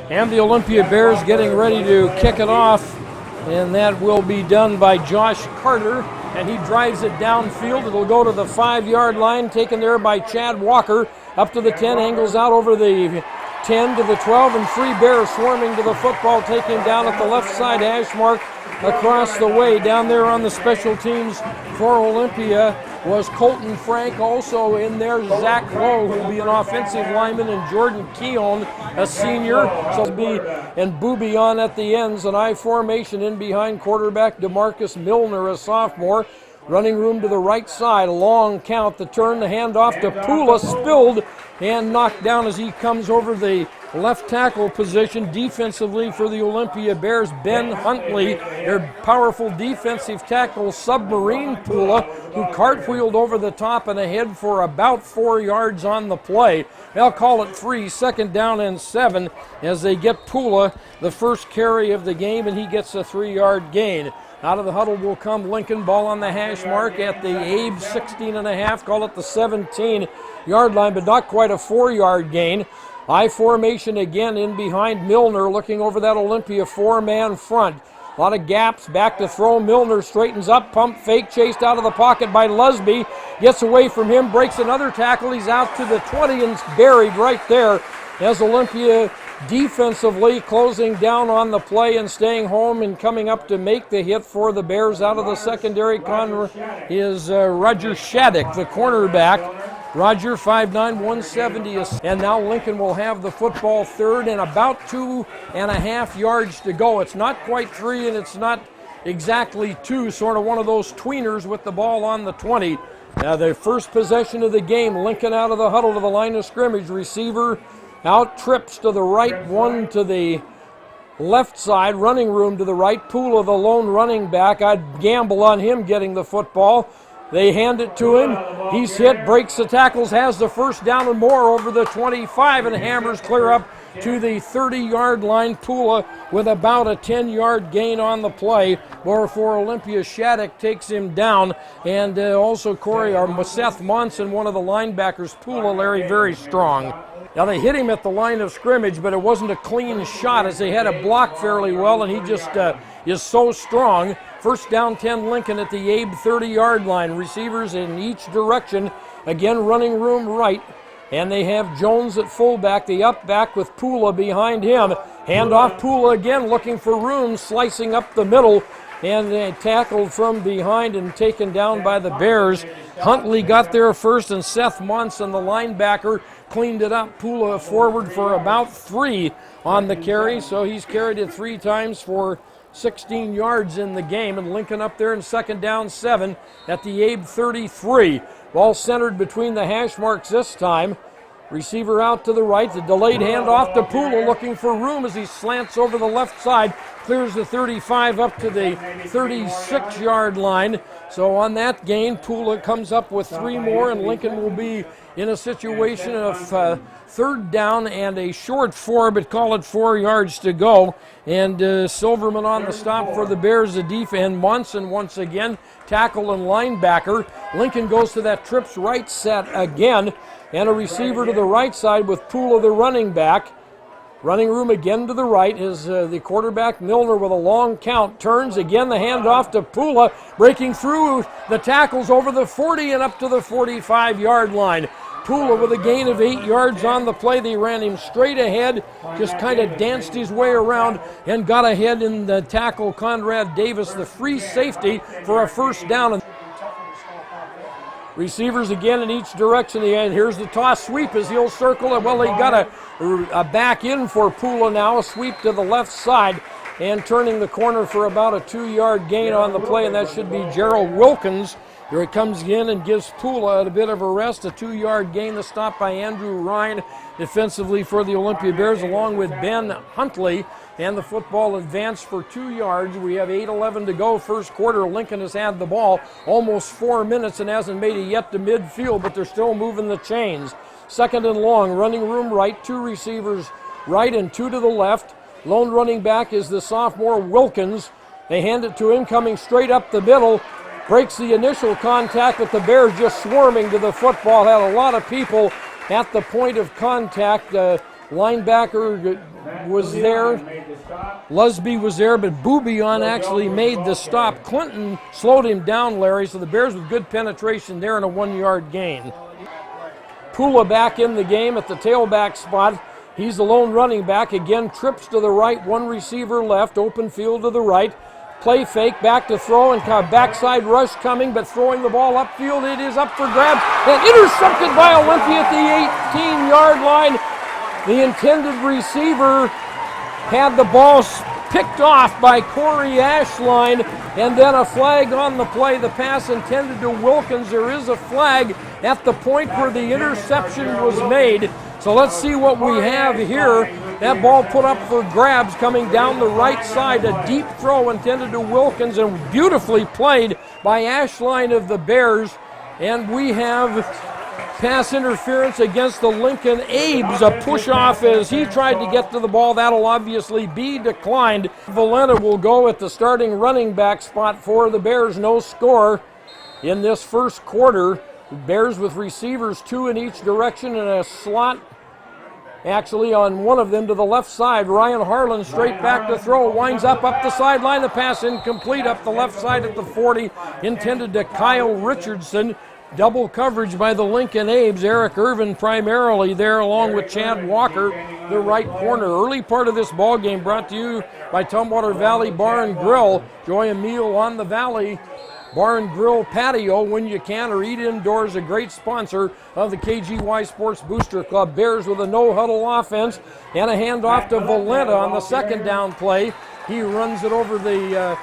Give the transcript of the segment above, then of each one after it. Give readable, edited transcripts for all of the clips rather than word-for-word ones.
And the Olympia Bears getting ready to kick it off, and that will be done by Josh Carter, and he drives it downfield. It'll go to the 5-yard line, taken there by Chad Walker, up to the 10, angles out over the 10 to the 12, and 3 Bears swarming to the football, taking down at the left side hash mark across the way. Down there on the special teams for Olympia was Colton Frank, also in there Zach Lowe, who will be an offensive lineman, and Jordan Keown, a senior. So and Booby on at the ends, an I formation in behind quarterback DeMarcus Milner, a sophomore. Running room to the right side, a long count, the turn, the handoff to Pula, spilled and knocked down as he comes over the left tackle position. Defensively for the Olympia Bears, Ben Huntley, their powerful defensive tackle, Submarine Pula, who cartwheeled over the top and ahead for about 4 yards on the play. They'll call it 3, 2nd down and 7, as they get Pula the first carry of the game, and he gets a 3-yard gain. Out of the huddle will come Lincoln, ball on the hash mark at the Abe 16.5, call it the 17-yard line, but not quite a 4-yard gain. I formation again in behind Milner, looking over that Olympia 4-man front. A lot of gaps, back to throw. Milner straightens up, pump fake, chased out of the pocket by Lusby. Gets away from him, breaks another tackle. He's out to the 20 and buried right there as Olympia defensively closing down on the play and staying home, and coming up to make the hit for the Bears out of the secondary is Roger Shattuck, the cornerback. Roger, 5'9", 170. And now Lincoln will have the football, third and about 2.5 yards to go. It's not quite 3 and it's not exactly 2, sort of one of those tweeners with the ball on the 20. Now the first possession of the game, Lincoln out of the huddle to the line of scrimmage. Receiver out, trips to the right, one to the left side, running room to the right. Pula, the lone running back. I'd gamble on him getting the football. They hand it to him. He's hit, breaks the tackles, has the first down and more over the 25, and hammers clear up to the 30-yard line. Pula with about a 10-yard gain on the play. Or for Olympia, Shattuck takes him down, and also Seth Monson, one of the linebackers. Pula, Larry, very strong. Now they hit him at the line of scrimmage, but it wasn't a clean shot, as they had a block fairly well, and he just is so strong. First down 10, Lincoln at the Abe 30-yard line. Receivers in each direction. Again, running room right. And they have Jones at fullback, the up back with Pula behind him. Hand off, Pula again looking for room, slicing up the middle, and tackled from behind and taken down by the Bears. Huntley got there first, and Seth Monson, the linebacker, cleaned it up. Pula forward for about 3 on the carry, so he's carried it 3 times for 16 yards in the game, and Lincoln up there in 2nd down 7 at the Abe 33. Ball centered between the hash marks this time. Receiver out to the right, the delayed handoff to Pula, looking for room as he slants over the left side, clears the 35 up to the 36-yard line. So on that gain, Pula comes up with 3 more, and Lincoln will be in a situation of 3rd down and a short 4, but call it 4 yards to go. And Silverman on the stop for the Bears, the defense. Monson once again, tackle and linebacker. Lincoln goes to that trips right set again, and a receiver to the right side with Pula, the running back. Running room again to the right is the quarterback, Milner, with a long count. Turns again, the handoff to Pula, breaking through the tackles over the 40 and up to the 45-yard line. Pula with a gain of 8 yards on the play. They ran him straight ahead, just kind of danced his way around and got ahead in the tackle. Conrad Davis, the free safety, for a first down. Receivers again in each direction. And here's the toss sweep as he'll circle it. Well, he got a back in for Pula now, a sweep to the left side, and turning the corner for about a 2-yard gain on the play, and that should be Gerald Wilkins. Here it comes in and gives Pula a bit of a rest, a 2-yard gain, the stop by Andrew Ryan defensively for the Olympia Bears, along with Ben Huntley, and the football advanced for 2 yards. We have 8:11 to go, first quarter. Lincoln has had the ball almost 4 minutes and hasn't made it yet to midfield, but they're still moving the chains. 2nd and long, running room right, 2 receivers right and 2 to the left. Lone running back is the sophomore Wilkins. They hand it to him, coming straight up the middle. Breaks the initial contact, but the Bears just swarming to the football. Had a lot of people at the point of contact. linebacker was there. Lusby was there, but Boubion actually made the stop. Clinton slowed him down, Larry, so the Bears with good penetration there and a 1-yard gain. Pula back in the game at the tailback spot. He's the lone running back. Again, trips to the right, one receiver left, open field to the right. Play fake, back to throw, and backside rush coming, but throwing the ball upfield. It is up for grabs and intercepted by Olympia at the 18-yard line. The intended receiver had the ball picked off by Corey Ashline, and then a flag on the play. The pass intended to Wilkins. There is a flag at the point where the interception was made. So let's see what we have here. That ball put up for grabs coming down the right side. A deep throw intended to Wilkins and beautifully played by Ashline of the Bears. And we have pass interference against the Lincoln Abes, a push-off as he tried to get to the ball. That'll obviously be declined. Valenta will go at the starting running back spot for the Bears. No score in this first quarter. Bears with receivers 2 in each direction and a slot actually on one of them to the left side. Ryan Harlan straight back to throw, winds up the sideline. The pass incomplete up the left side at the 40, intended to Kyle Richardson. Double coverage by the Lincoln Abes. Eric Irvin primarily there along with Chad Walker, the right corner. Early part of this ball game brought to you by Tumwater Valley Bar and Grill. Enjoy a meal on the Valley Bar and Grill patio when you can, or eat indoors. A great sponsor of the KGY Sports Booster Club. Bears with a no-huddle offense and a handoff to Valenta on the second down play. He runs it over the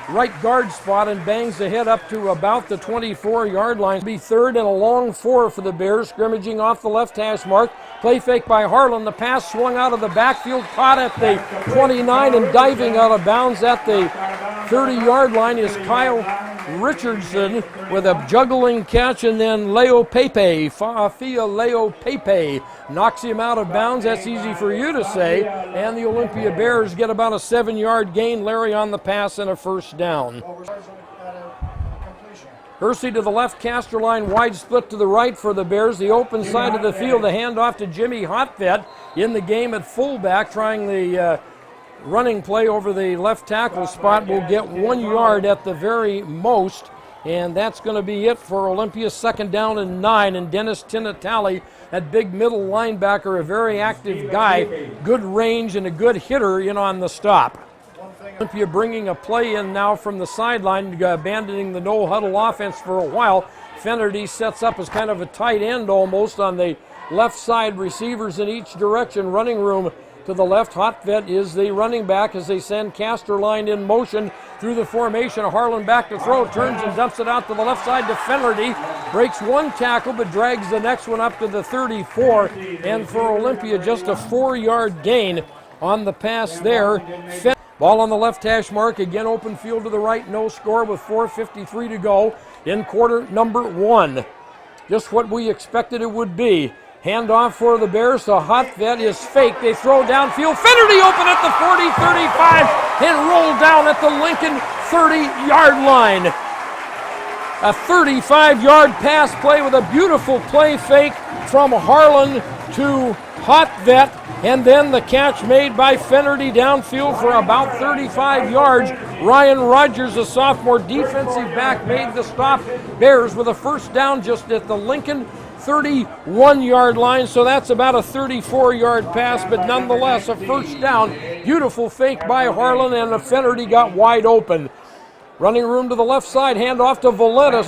right guard spot and bangs the head up to about the 24-yard line. Be third and a long 4 for the Bears, scrimmaging off the left hash mark. Play fake by Harlan. The pass swung out of the backfield, caught at the 29 and diving out of bounds at the 30-yard line is Kyle Richardson with a juggling catch, and then Leo Pepe, Fafia Leo Pepe, knocks him out of bounds. That's easy for you to say. And the Olympia Bears get about a 7-yard gain, Larry, on the pass and a first down. Hersey to the left, Casterline wide split to the right for the Bears. The open side of the field, a handoff to Jimmy Hotvet in the game at fullback, trying the running play over the left tackle spot. Will get 1 yard at the very most, and that's going to be it for Olympia. Second down and 9, and Dennis Tinatale, that big middle linebacker, a very active guy, good range and a good hitter in on the stop. Olympia bringing a play in now from the sideline, abandoning the no-huddle offense for a while. Fennerty sets up as kind of a tight end almost on the left side, receivers in each direction, running room to the left. Hotvet is the running back as they send Casterline in motion through the formation. Harlan back to throw, turns and dumps it out to the left side to Fennerty. Breaks one tackle but drags the next one up to the 34. And for Olympia, just a 4-yard gain on the pass there. Ball on the left hash mark, again open field to the right, no score with 4:53 to go in quarter number 1. Just what we expected it would be. Handoff for the Bears, so Hotvet is fake. They throw downfield. Fennerty open at the 40, 35, and roll down at the Lincoln 30-yard line. A 35-yard pass play with a beautiful play fake from Harlan to Hotvet, and then the catch made by Fennerty downfield for about 35 yards. Ryan Rogers, a sophomore defensive back, made the stop. Bears with a first down just at the Lincoln 31-yard line, so that's about a 34-yard pass, but nonetheless a first down. Beautiful fake by Harlan, and the Fennerty got wide open. Running room to the left side, handoff to Valenta,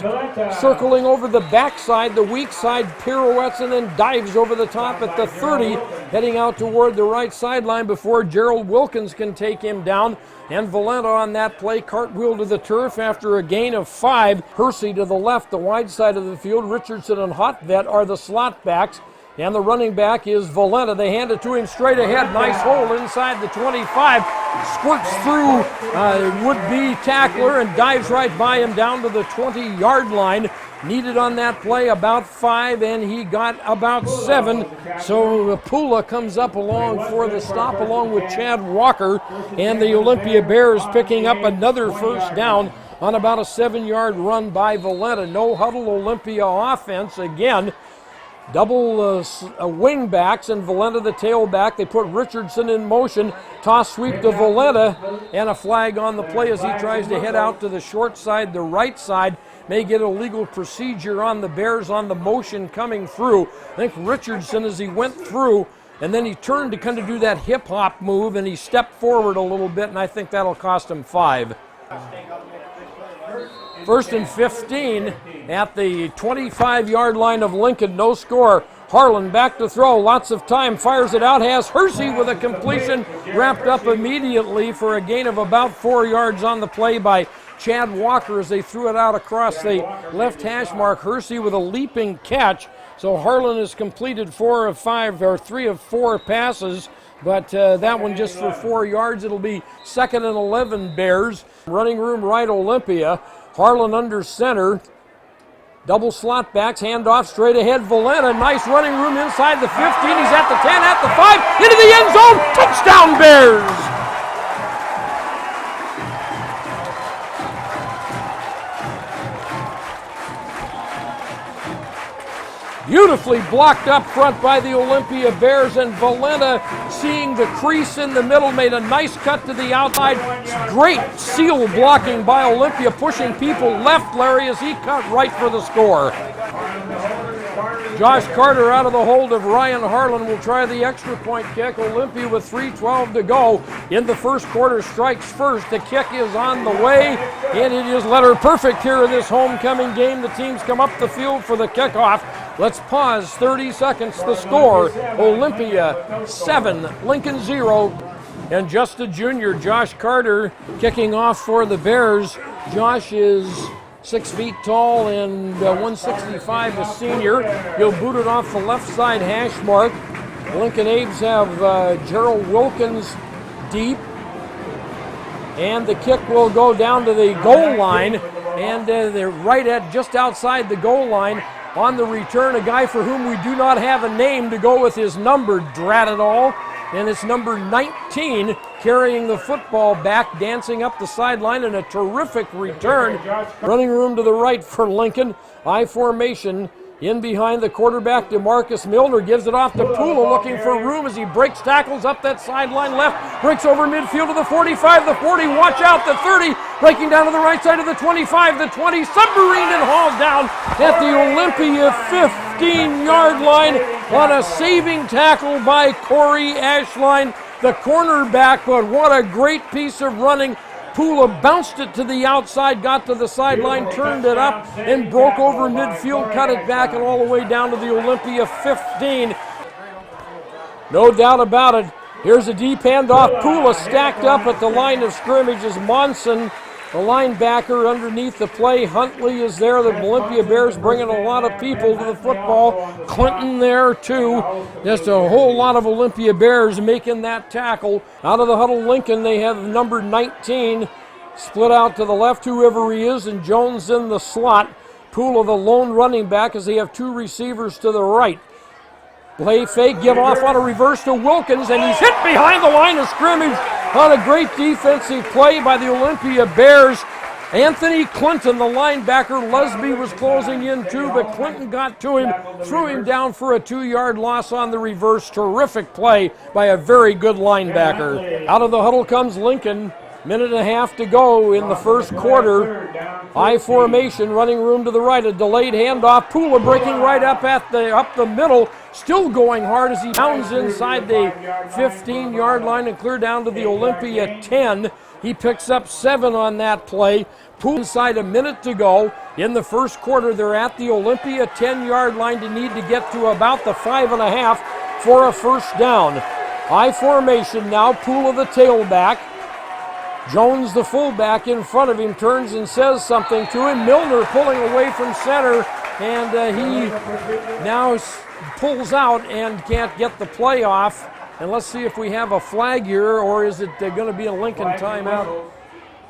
circling over the backside, the weak side, pirouettes and then dives over the top at the 30, heading out toward the right sideline before Gerald Wilkins can take him down. And Valenta on that play, cartwheel to the turf after a gain of 5. Hersey to the left, the wide side of the field. Richardson and Hotvet are the slot backs. And the running back is Valenta. They hand it to him straight ahead. Nice hole inside the 25. Squirts through would-be tackler and dives right by him down to the 20-yard line. Needed on that play about 5, and he got about 7. So Pula comes up along for the stop along with Chad Walker. And the Olympia Bears picking up another first down on about a 7-yard run by Valenta. No huddle Olympia offense again. double wing backs and Valenta the tailback. They put Richardson in motion, toss sweep to Valenta, and a flag on the play as he tries to head out to the short side. The right side may get a legal procedure on the Bears on the motion coming through. I think Richardson, as he went through, and then he turned to kind of do that hip hop move, and he stepped forward a little bit, and I think that'll cost him 5. First and 15 at the 25-yard line of Lincoln, no score. Harlan back to throw, lots of time, fires it out, has Hersey with a completion, wrapped up immediately for a gain of about 4 yards on the play by Chad Walker as they threw it out across the left hash mark. Hersey with a leaping catch. So Harlan has completed 3 of 4 passes, but that one just for 4 yards. It'll be 2nd and 11 Bears. Running room right, Olympia. Harlan under center. Double slot backs, handoff straight ahead. Valenta, nice running room inside the 15. He's at the 10, at the 5, into the end zone. Touchdown Bears! Beautifully blocked up front by the Olympia Bears, and Valenta, seeing the crease in the middle, made a nice cut to the outside. Great seal blocking by Olympia, pushing people left, Larry, as he cut right for the score. Josh Carter out of the hold of Ryan Harlan will try the extra point kick. Olympia with 3:12 to go in the first quarter strikes first. The kick is on the way, and it is letter perfect here in this homecoming game. The teams come up the field for the kickoff. Let's pause 30 seconds. The score, Olympia 7, Lincoln 0. And just a junior, Josh Carter kicking off for the Bears. Josh is 6 feet tall and 165, a senior. He'll boot it off the left side hash mark. Lincoln Abes have Gerald Wilkins deep. And the kick will go down to the goal line. And they're right at just outside the goal line. On the return, a guy for whom we do not have a name to go with his number, drat it all. And it's number 19 carrying the football back, dancing up the sideline, and a terrific return. Running room to the right for Lincoln. I formation in behind the quarterback. DeMarcus Milner gives it off to Pula, looking for room as he breaks tackles up that sideline left. Breaks over midfield to the 45, the 40, watch out, the 30. Breaking down to the right side of the 25, the 20. Submarine and hauled down at the Olympia 15-yard line on a saving tackle by Corey Ashline, the cornerback. But what a great piece of running. Pula bounced it to the outside, got to the sideline, turned it up, and broke over midfield, cut it back, and all the way down to the Olympia 15. No doubt about it. Here's a deep handoff. Pula stacked up at the line of scrimmage as Monson, the linebacker, underneath the play. Huntley is there. The Olympia Bears bringing a lot of people to the football. Clinton there too. Just a whole lot of Olympia Bears making that tackle. Out of the huddle, Lincoln, they have number 19 split out to the left, whoever he is, and Jones in the slot. Pula, the lone running back, as they have 2 receivers to the right. Play fake, give off on a reverse to Wilkins, and he's hit behind the line of scrimmage on a great defensive play by the Olympia Bears. Anthony Clinton, the linebacker, Lusby was closing in too, but Clinton got to him, threw him down for a 2-yard loss on the reverse. Terrific play by a very good linebacker. Out of the huddle comes Lincoln. Minute and a half to go in the first quarter. I formation, running room to the right, a delayed handoff. Pula breaking right up the middle, still going hard as he pounds inside the 15-yard line and clear down to the Olympia 10. He picks up 7 on that play. Pula inside, a minute to go in the first quarter. They're at the Olympia 10-yard line to need to get to about the 5.5 for a first down. I formation now, Pula the tailback. Jones, the fullback, in front of him, turns and says something to him. Milner pulling away from center, and he now pulls out and can't get the play off. And let's see if we have a flag here, or is it going to be a Lincoln timeout?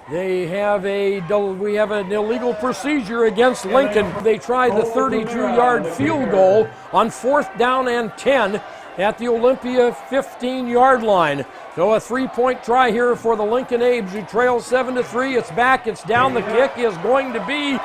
We have an illegal procedure against Lincoln. They tried the 32-yard field goal on 4th down and 10 at the Olympia 15-yard line. So a 3-point try here for the Lincoln Abes, who trail 7-3. It's back, it's down. The kick is going to be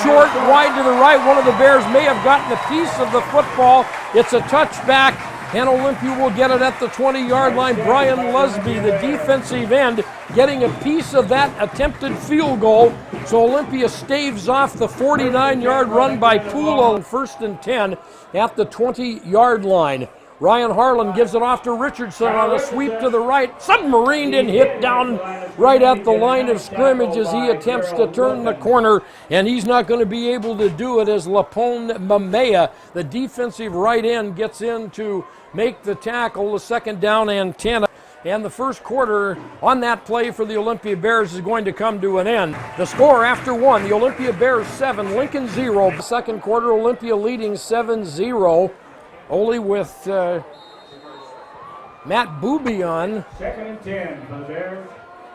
short, wide to the right. One of the Bears may have gotten a piece of the football. It's a touchback, and Olympia will get it at the 20-yard line. Brian Lusby, the defensive end, getting a piece of that attempted field goal. So Olympia staves off the 49-yard run by Poole on 1st and 10 at the 20-yard line. Ryan Harlan gives it off to Richardson on a sweep to the right. Submarined and hit down right at the line of scrimmage as he attempts to turn the corner, and he's not going to be able to do it as Lapone Mamea, the defensive right end, gets in to make the tackle, the 2nd down and 10. And the first quarter on that play for the Olympia Bears is going to come to an end. The score after 1, the Olympia Bears 7, Lincoln 0. Second quarter, Olympia leading 7-0. Ole with Matt Boubion 2nd and 10 for the Bears.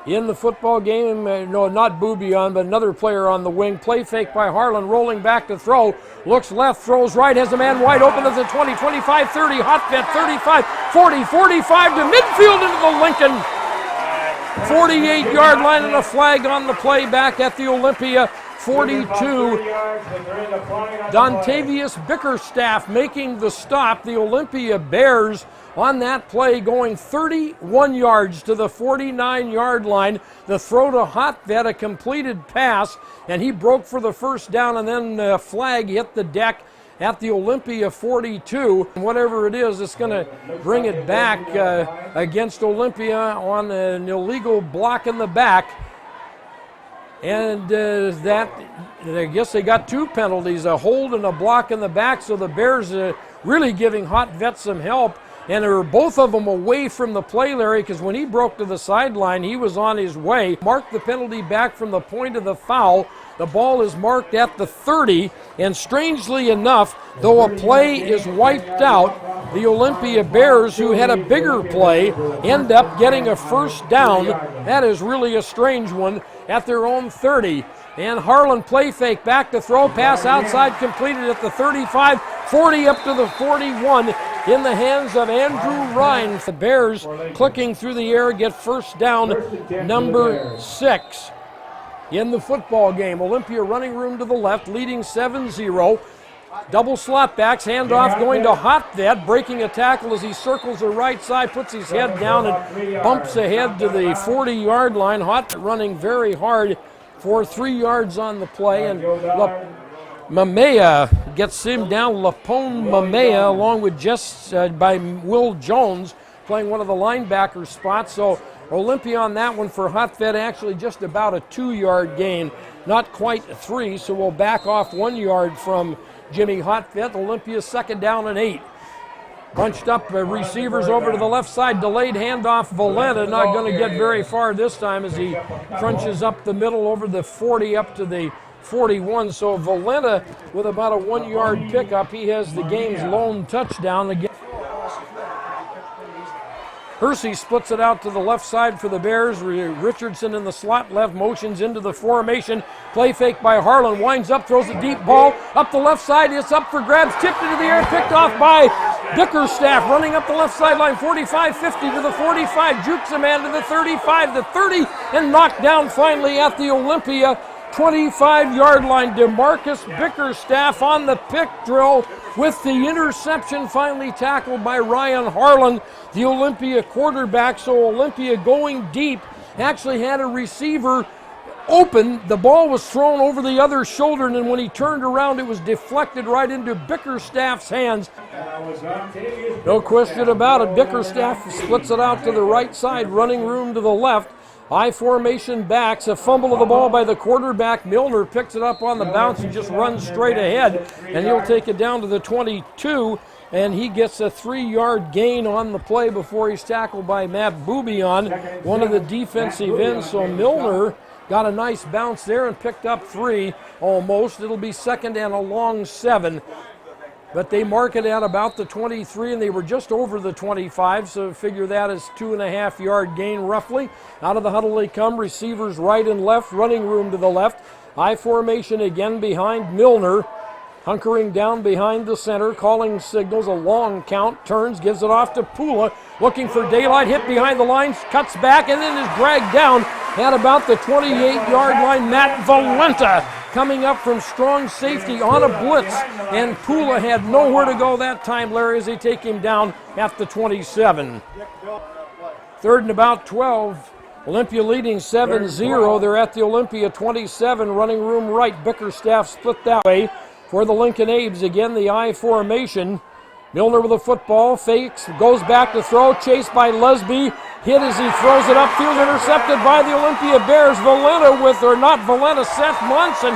In the football game. No, not Boubion, but another player on the wing. Play fake by Harlan, rolling back to throw. Looks left, throws right, has a man wide open at the 20, 25, 30, Hotvet, 35, 40, 45 to midfield into the Lincoln 48-yard line, and a flag on the play back at the Olympia 42. Dontavius Bickerstaff making the stop. The Olympia Bears on that play going 31 yards to the 49-yard line. The throw to Hotvet, a completed pass, and he broke for the first down, and then a flag hit the deck at the Olympia 42. Whatever it is, it's going to bring it back against Olympia on an illegal block in the back. And that, I guess they got 2 penalties, a hold and a block in the back, so the Bears really giving Hotvet some help. And they were both of them away from the play, Larry, because when he broke to the sideline, he was on his way. Marked the penalty back from the point of the foul. The ball is marked at the 30, and strangely enough, though a play is wiped out, the Olympia Bears, who had a bigger play, end up getting a first down. That is really a strange one at their own 30. And Harlan play fake, back to throw, pass outside, completed at the 35, 40 up to the 41 in the hands of Andrew Ryan. The Bears clicking through the air get first down, number 6. In the football game, Olympia running room to the left, leading 7-0. Double slot backs, handoff going to Hotvet, breaking a tackle as he circles the right side, puts his head down and bumps ahead to the 40-yard line. Hotvet running very hard for 3 yards on the play, and Mamea gets him down. Lapone Mamea, along with by Will Jones, playing one of the linebacker spots. So Olympia on that one for Hotvet, actually just about a 2-yard gain, not quite 3, so we'll back off 1 yard from Jimmy Hotvet. Olympia's 2nd down and 8. Bunched up receivers over to the left side, delayed handoff. Valenta not going to get very far this time as he crunches up the middle over the 40 up to the 41. So Valenta with about a 1-yard pickup. He has the game's lone touchdown again. Hersey splits it out to the left side for the Bears. Richardson in the slot left, motions into the formation. Play fake by Harlan, winds up, throws a deep ball up the left side. It's up for grabs, tipped into the air, picked off by Bickerstaff, running up the left sideline, 45-50 to the 45, jukes a man to the 35, the 30, and knocked down finally at the Olympia 25-yard line. DeMarcus Bickerstaff on the pick drill with the interception, finally tackled by Ryan Harlan, the Olympia quarterback. So Olympia going deep, actually had a receiver open. The ball was thrown over the other shoulder, and then when he turned around, it was deflected right into Bickerstaff's hands. No question about it. Bickerstaff splits it out to the right side, running room to the left. I formation backs, a fumble of the ball by the quarterback. Milner picks it up on the bounce and just runs straight ahead, and he'll take it down to the 22, and he gets a 3-yard gain on the play before he's tackled by Matt Boubion, one of the defensive ends. So Milner got a nice bounce there and picked up 3 almost. It'll be 2nd and a long 7. But they mark it at about the 23, and they were just over the 25, so figure that as 2.5-yard gain roughly. Out of the huddle they come, receivers right and left, running room to the left. I formation again behind Milner, hunkering down behind the center, calling signals, a long count, turns, gives it off to Pula, looking for daylight, hit behind the lines, cuts back, and then is dragged down at about the 28-yard line. Matt Valenta coming up from strong safety on a blitz, and Pula had nowhere to go that time, Larry, as they take him down at the 27. Third and about 12. Olympia leading 7-0. They're at the Olympia 27, running room right. Bickerstaff split that way for the Lincoln Abes. Again, the I formation. Milner with the football, fakes, goes back to throw, chased by Lusby, hit as he throws it upfield, intercepted by the Olympia Bears. Seth Monson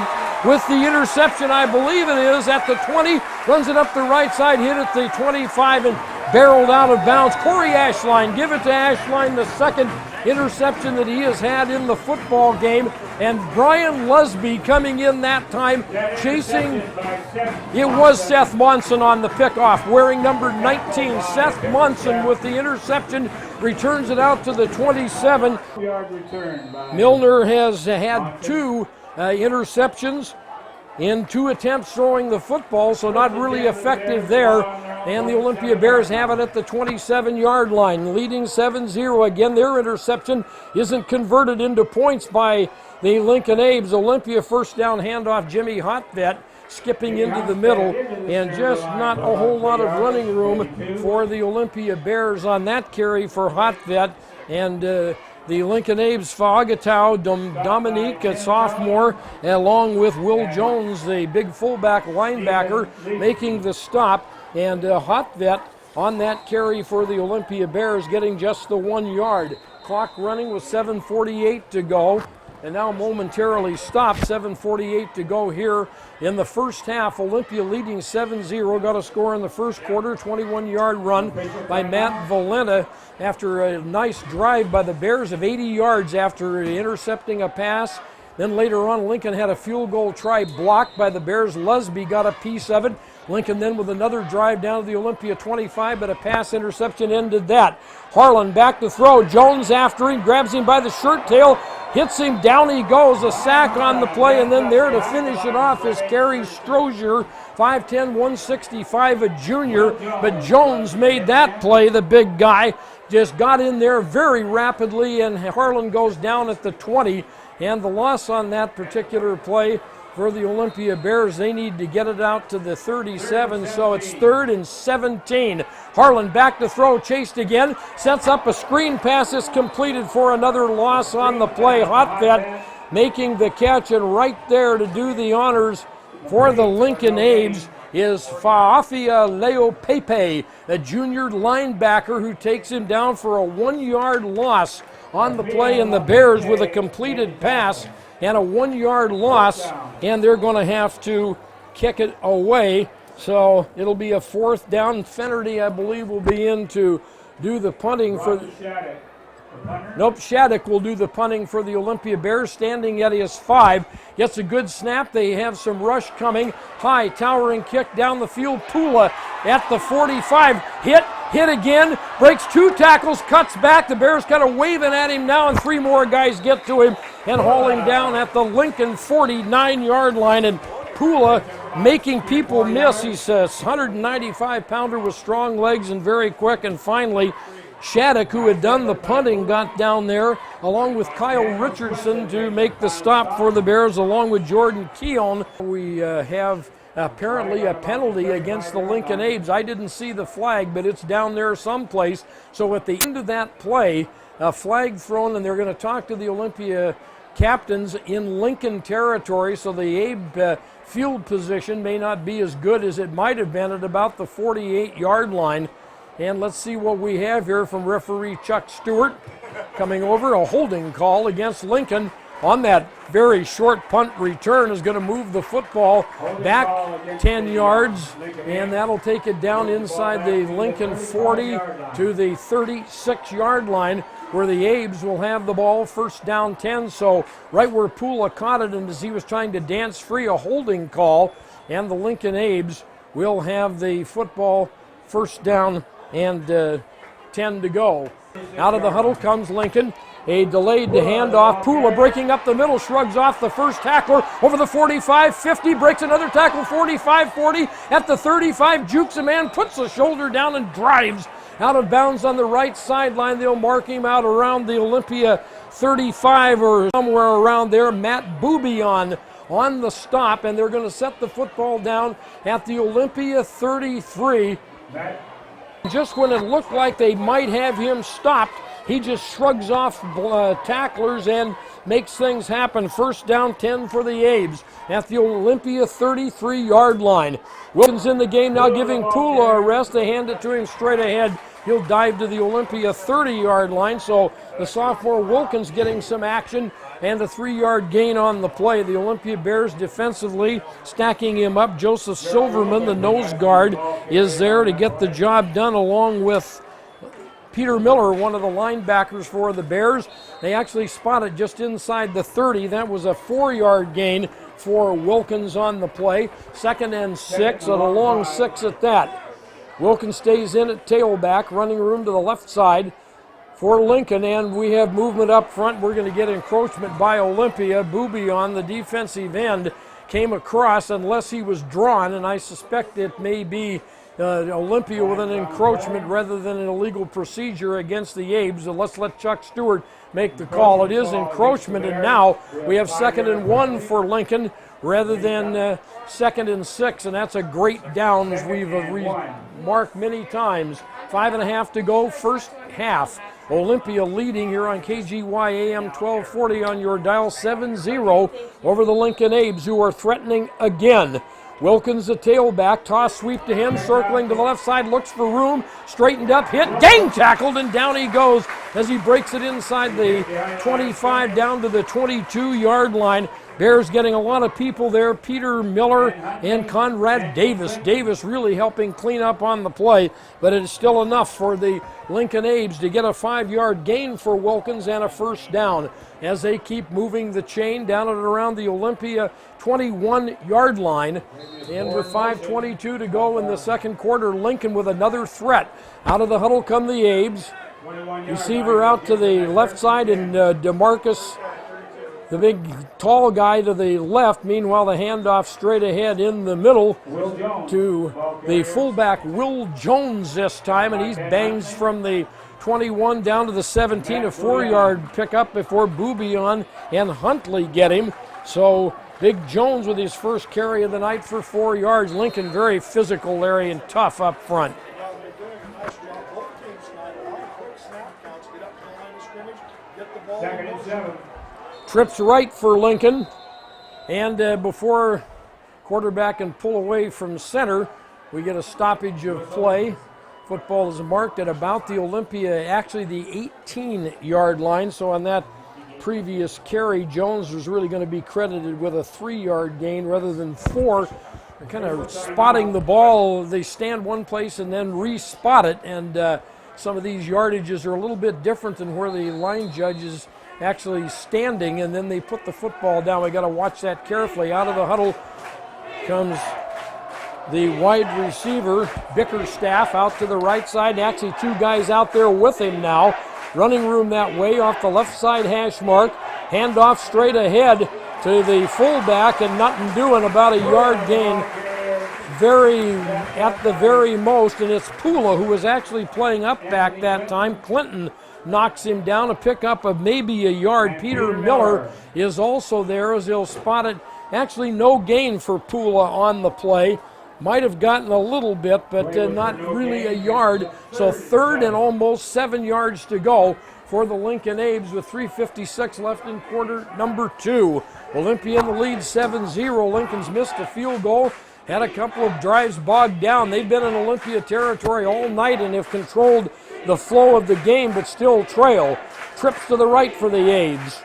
with the interception, I believe it is, at the 20, runs it up the right side, hit at the 25, and barreled out of bounds. Corey Ashline, give it to Ashline, the second interception that he has had in the football game. And Brian Lusby coming in that time, chasing. It was Seth Monson on the pickoff, wearing number 19. Seth Monson with the interception, returns it out to the 27. Milner has had two interceptions in two attempts throwing the football, so not really effective there. And the Olympia Bears have it at the 27-yard line, leading 7-0. Again, their interception isn't converted into points by the Lincoln Abes. Olympia first down handoff, Jimmy Hotvet skipping into the middle, and just not a whole lot of running room for the Olympia Bears on that carry for Hotvet. And the Lincoln Abes, Fagatow, Dominique, a sophomore, along with Will Jones, the big fullback linebacker, making the stop. And Hotvet on that carry for the Olympia Bears, getting just the 1 yard. Clock running with 7:48 to go, and now momentarily stopped. 7:48 to go here in the first half. Olympia leading 7-0. Got a score in the first quarter, 21-yard run by Matt Valenta after a nice drive by the Bears of 80 yards after intercepting a pass. Then later on, Lincoln had a field goal try blocked by the Bears. Lusby got a piece of it. Lincoln then with another drive down to the Olympia 25, but a pass interception ended that. Harlan back to throw. Jones after him, grabs him by the shirt tail, hits him, down he goes. A sack on the play, and then there to finish it off is Kerry Strozier, 5'10", 165, a junior. But Jones made that play, the big guy. Just got in there very rapidly, and Harlan goes down at the 20. And the loss on that particular play for the Olympia Bears, they need to get it out to the 37, so it's 3rd and 17. Harlan back to throw, chased again, sets up a screen pass, is completed for another loss on the play. Hotvet making the catch, and right there to do the honors for the Lincoln Abes is Faafia Leo Pepe, a junior linebacker who takes him down for a 1 yard loss on the play, and the Bears with a completed pass and a 1 yard loss, and they're going to have to kick it away. So it'll be a 4th down. Fennerty, I believe, will be in to do the punting for. Nope, Shattuck will do the punting for the Olympia Bears, standing at his 5. Gets a good snap. They have some rush coming. High, towering kick down the field. Pula at the 45. Hit again, breaks 2 tackles, cuts back. The Bears kind of waving at him now, and 3 more guys get to him and haul him down at the Lincoln 49-yard line. And Pula making people miss. He's a 195-pounder with strong legs and very quick. And finally, Shattuck, who had done the punting, got down there along with Kyle Richardson to make the stop for the Bears, along with Jordan Keown. We have apparently a penalty against the Lincoln Abes. I didn't see the flag, but it's down there someplace. So at the end of that play, a flag thrown, and they're going to talk to the Olympia captains in Lincoln territory. So the Abe field position may not be as good as it might have been at about the 48-yard line. And let's see what we have here from referee Chuck Stewart coming over. A holding call against Lincoln on that very short punt return is going to move the football back 10 yards, and that'll take it down inside the Lincoln 40 to the 36-yard line, where the Abes will have the ball, first down 10. So right where Pula caught it, and as he was trying to dance free, a holding call, and the Lincoln Abes will have the football, first down and 10 to go. Out of the huddle comes Lincoln. A delayed handoff. Pula breaking up the middle, shrugs off the first tackler over the 45, 50, breaks another tackle, 45, 40, at the 35, jukes a man, puts the shoulder down and drives out of bounds on the right sideline. They'll mark him out around the Olympia 35 or somewhere around there. Matt Boubion on the stop, and they're going to set the football down at the Olympia 33. Just when it looked like they might have him stopped, he just shrugs off tacklers and makes things happen. First down, 10 for the Abes at the Olympia 33-yard line. Wilkins in the game now, giving Pula a rest. They hand it to him straight ahead. He'll dive to the Olympia 30-yard line, so the sophomore Wilkins getting some action and a 3-yard gain on the play. The Olympia Bears defensively stacking him up. Joseph Silverman, the nose guard, is there to get the job done, along with Peter Miller, one of the linebackers for the Bears. They actually spotted just inside the 30. That was a 4-yard gain for Wilkins on the play. 2nd and 6, and a long 6 at that. Wilkins stays in at tailback, running room to the left side for Lincoln, and we have movement up front. We're going to get encroachment by Olympia. Booby on the defensive end came across, unless he was drawn, and I suspect it may be Olympia with an encroachment rather than an illegal procedure against the Abes. Let's let Chuck Stewart make the call. It is encroachment, and now we have 2nd and 1 for Lincoln rather than 2nd and 6, and that's a great down, as we've remarked many times. 5.5 to go, first half. Olympia leading here on KGY AM 1240 on your dial, 7-0 over the Lincoln Abes, who are threatening again. Wilkins, the tailback, toss sweep to him, circling to the left side, looks for room, straightened up, hit, gang tackled, and down he goes as he breaks it inside the 25 down to the 22-yard line. Bears getting a lot of people there, Peter Miller and Conrad Davis. Davis really helping clean up on the play, but it is still enough for the Lincoln Abes to get a 5-yard gain for Wilkins and a first down as they keep moving the chain down and around the Olympia 21-yard line. And with 5:22 to go in the second quarter, Lincoln with another threat. Out of the huddle come the Abes. Receiver out to the left side, and DeMarcus, the big tall guy, to the left. Meanwhile, the handoff straight ahead in the middle to the fullback Will Jones this time, and he bangs from the 21 down to the 17, a 4-yard pickup before Boubion and Huntley get him. So Big Jones with his first carry of the night for 4 yards. Lincoln very physical there and tough up front. Second and 7. Trips right for Lincoln, and before quarterback can pull away from center, we get a stoppage of play. Football is marked at about the Olympia, actually the 18-yard line, so on that previous carry, Jones was really going to be credited with a 3-yard gain rather than 4. They're kind of spotting the ball. They stand one place and then re-spot it, and some of these yardages are a little bit different than where the line judge is actually standing, and then they put the football down. We got to watch that carefully. Out of the huddle comes the wide receiver, Bickerstaff, out to the right side. Actually, 2 guys out there with him now. Running room that way off the left side hash mark. Handoff straight ahead to the fullback, and nothing doing, about a yard gain at the very most, and it's Pula, who was actually playing up back that time. Clinton knocks him down, a pickup of maybe a yard. Peter Miller is also there as he'll spot it. Actually, no gain for Pula on the play. Might have gotten a little bit, but not really a yard. So 3rd and almost 7 yards to go for the Lincoln Abes with 3:56 left in quarter number 2. Olympia in the lead, 7-0. Lincoln's missed a field goal. Had a couple of drives bogged down. They've been in Olympia territory all night and have controlled the flow of the game, but still trail. Trips to the right for the Abes.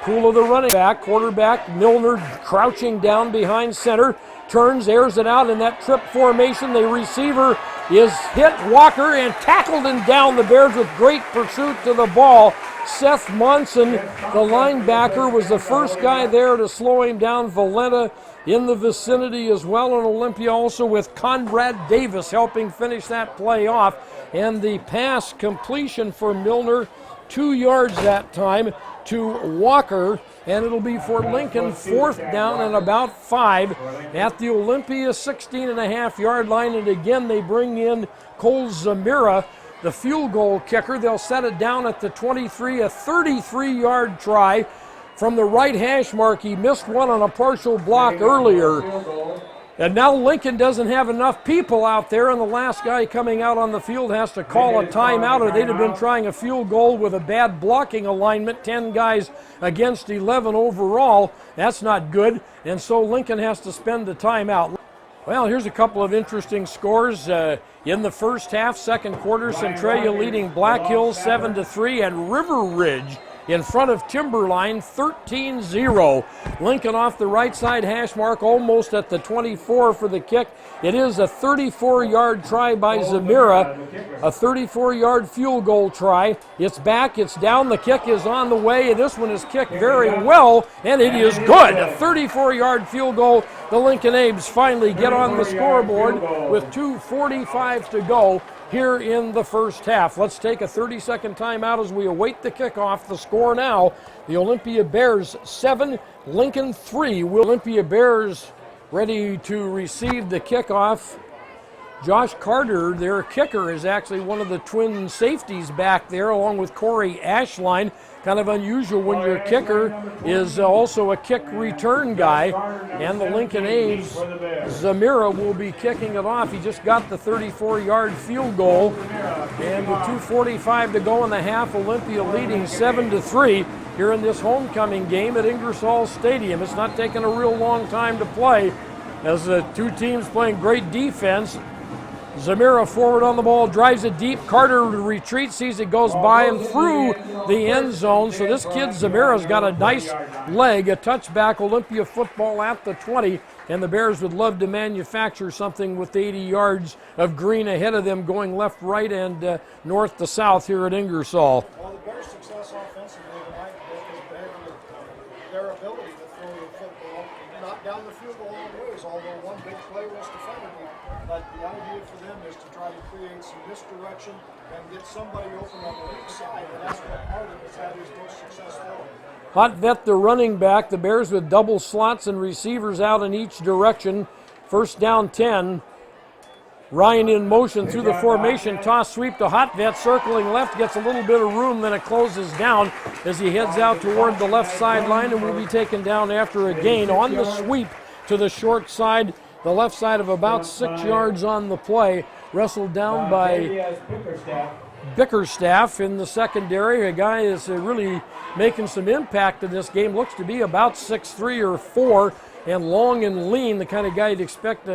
Pula, the running back, quarterback Milner crouching down behind center, turns, airs it out in that trip formation. The receiver is hit, Walker, and tackled and down. The Bears with great pursuit to the ball. Seth Monson, the linebacker, was the first guy there to slow him down. Valenta in the vicinity as well, and Olympia also with Conrad Davis helping finish that play off. And the pass completion for Milner, 2 yards that time to Walker, and it'll be for Lincoln 4th down and about 5 at the Olympia 16.5-yard line. And again, they bring in Cole Zamira, the field goal kicker. They'll set it down at the 23, a 33-yard try. from the right hash mark. He missed one on a partial block earlier. And now Lincoln doesn't have enough people out there, and the last guy coming out on the field has to call a timeout, or they'd have been trying a field goal with a bad blocking alignment, 10 guys against 11 overall. That's not good, and so Lincoln has to spend the timeout. Well, here's a couple of interesting scores. In the first half, second quarter, Centralia leading Black Hills 7-3, and River Ridge in front of Timberline 13-0. Lincoln off the right side hash mark, almost at the 24 for the kick. It is a 34-yard try by Zamira, a 34-yard field goal try. It's back, it's down, the kick is on the way. This one is kicked very well, and it is good. A 34-yard field goal. The Lincoln Abes finally get on the scoreboard with 2:45 to go here in the first half. Let's take a 30-second timeout as we await the kickoff. The score now, the Olympia Bears 7, Lincoln 3. Olympia Bears ready to receive the kickoff. Josh Carter, their kicker, is actually one of the twin safeties back there, along with Corey Ashline. Kind of unusual when your kicker is also a kick return guy. And the Lincoln Abes, Zamira will be kicking it off. He just got the 34-yard field goal. And with 2:45 to go in the half, Olympia leading 7-3 here in this homecoming game at Ingersoll Stadium. It's not taking a real long time to play as the two teams playing great defense. Zamira forward on the ball, drives it deep. Carter retreats, sees it goes by him through the end zone. So this kid Zamira's got a nice leg, a touchback. Olympia football at the 20, and the Bears would love to manufacture something with 80 yards of green ahead of them, going left, right, and north to south here at Ingersoll. Well, the Bears' success offensively tonight is their ability to throw the football, not down the field a long ways, although one big play was defended. But the idea for them is to try to create some misdirection and get somebody open on the weak side, and that's what part of it had his most successful. Hot Vet, the running back. The Bears with double slots and receivers out in each direction. First down 10. Ryan in motion through the formation. Toss sweep to Hot Vet, circling left, gets a little bit of room, then it closes down as he heads out toward the left sideline and will be taken down after a gain on the sweep to the short side. The left side of about 6 yards on the play, wrestled down by Bickerstaff in the secondary. A guy is really making some impact in this game. Looks to be about 6'3" or 4, and long and lean, the kind of guy you'd expect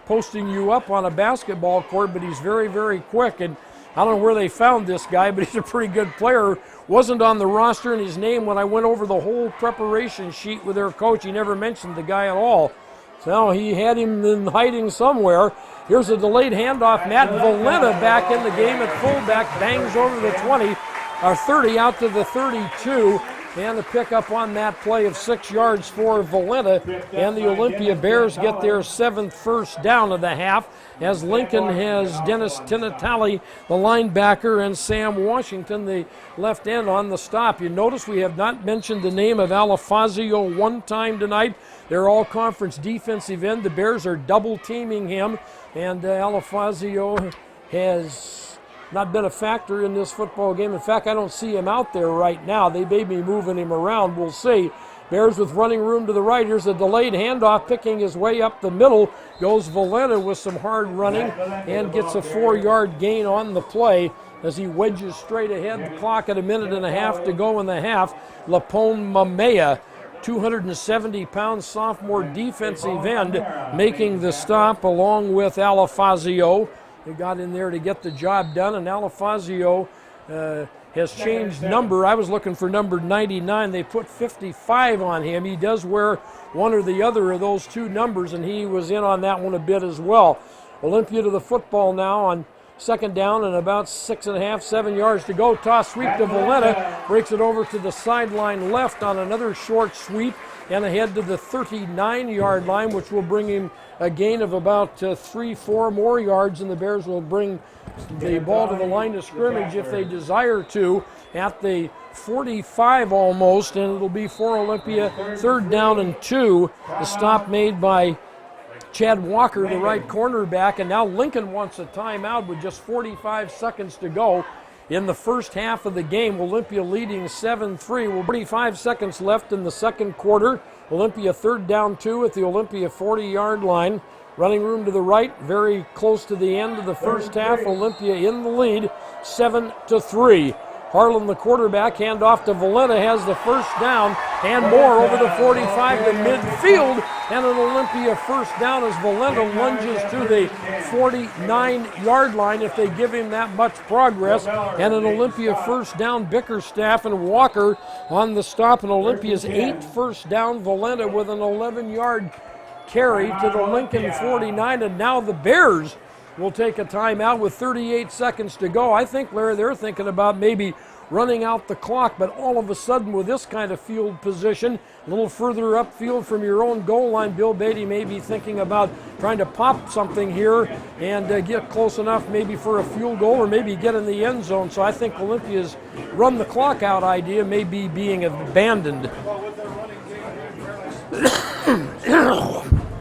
posting you up on a basketball court, but he's very, very quick. And I don't know where they found this guy, but he's a pretty good player. Wasn't on the roster in his name when I went over the whole preparation sheet with their coach. He never mentioned the guy at all. So he had him in hiding somewhere. Here's a delayed handoff. Matt Valenta back in the game at fullback, bangs over the 20, or 30 out to the 32, and a pickup on that play of 6 yards for Valenta. And the Olympia Bears get their 7th first down of the half, as Lincoln has Dennis Tinatali, the linebacker, and Sam Washington, the left end, on the stop. You notice we have not mentioned the name of Alafazio one time tonight. They're all-conference defensive end. The Bears are double-teaming him, and Alafazio has not been a factor in this football game. In fact, I don't see him out there right now. They may be moving him around. We'll see. Bears with running room to the right. Here's a delayed handoff, picking his way up the middle. Goes Valenta with some hard running and gets a 4-yard gain on the play as he wedges straight ahead. The clock at 1.5 to go in the half. Lapone Mamea, 270-pound sophomore defensive end, making the stop along with Alafazio. They got in there to get the job done, and Alafazio has changed number. I was looking for number 99. They put 55 on him. He does wear one or the other of those two numbers, and he was in on that one a bit as well. Olympia to the football now on second down and about 6.5, 7 yards to go. Toss sweep to Valenta, breaks it over to the sideline left on another short sweep and ahead to the 39-yard line, which will bring him a gain of about 3-4 more yards, and the Bears will bring the ball to the line of scrimmage if they desire to at the 45 almost, and it'll be for Olympia 3rd down and 2. The stop made by Chad Walker, the right cornerback, and now Lincoln wants a timeout with just 45 seconds to go. in the first half of the game. Olympia leading 7-3. Well, 45 seconds left in the second quarter. Olympia 3rd down 2 at the Olympia 40-yard line. Running room to the right, very close to the end of the first half. Olympia in the lead, 7-3. Harlan, the quarterback, handoff to Valenta, has the first down and more over the 45 to midfield, and an Olympia first down as Valenta lunges to the 49-yard line if they give him that much progress, and an Olympia first down. Bickerstaff and Walker on the stop, and Olympia's 8th first down. Valenta with an 11-yard carry to the Lincoln 49, and now the Bears will take a timeout with 38 seconds to go. I think, Larry, they're thinking about maybe running out the clock, but all of a sudden with this kind of field position, a little further upfield from your own goal line, Bill Beatty may be thinking about trying to pop something here and get close enough maybe for a field goal or maybe get in the end zone. So I think Olympia's run the clock out idea may be being abandoned. Well, with their running game,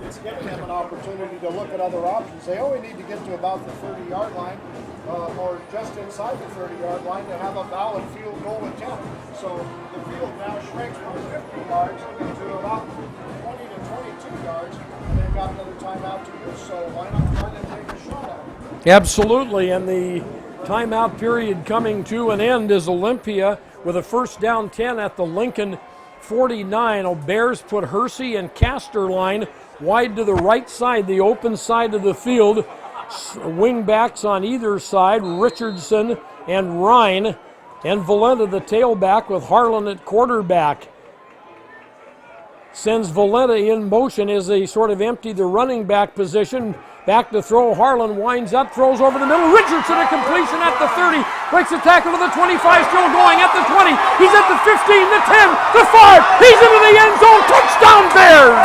it's giving them an opportunity to look at other options. They only need to get to about the 30-yard line or just inside the 30-yard line to have a valid field goal attempt. So the field now shrinks from 50 yards to about 20 to 22 yards, and they've got another timeout to use. So why not try to take a shot at it? Absolutely, and the timeout period coming to an end is Olympia with a first down 10 at the Lincoln 49. Bears put Hersey and Casterline wide to the right side, the open side of the field. Wing backs on either side, Richardson and Ryan, and Valenta the tailback with Harlan at quarterback. Sends Valenta in motion as they sort of empty the running back position. Back to throw, Harlan winds up, throws over the middle. Richardson a completion at the 30, breaks the tackle to the 25, still going at the 20. He's at the 15, the 10, the 5. He's into the end zone. Touchdown Bears!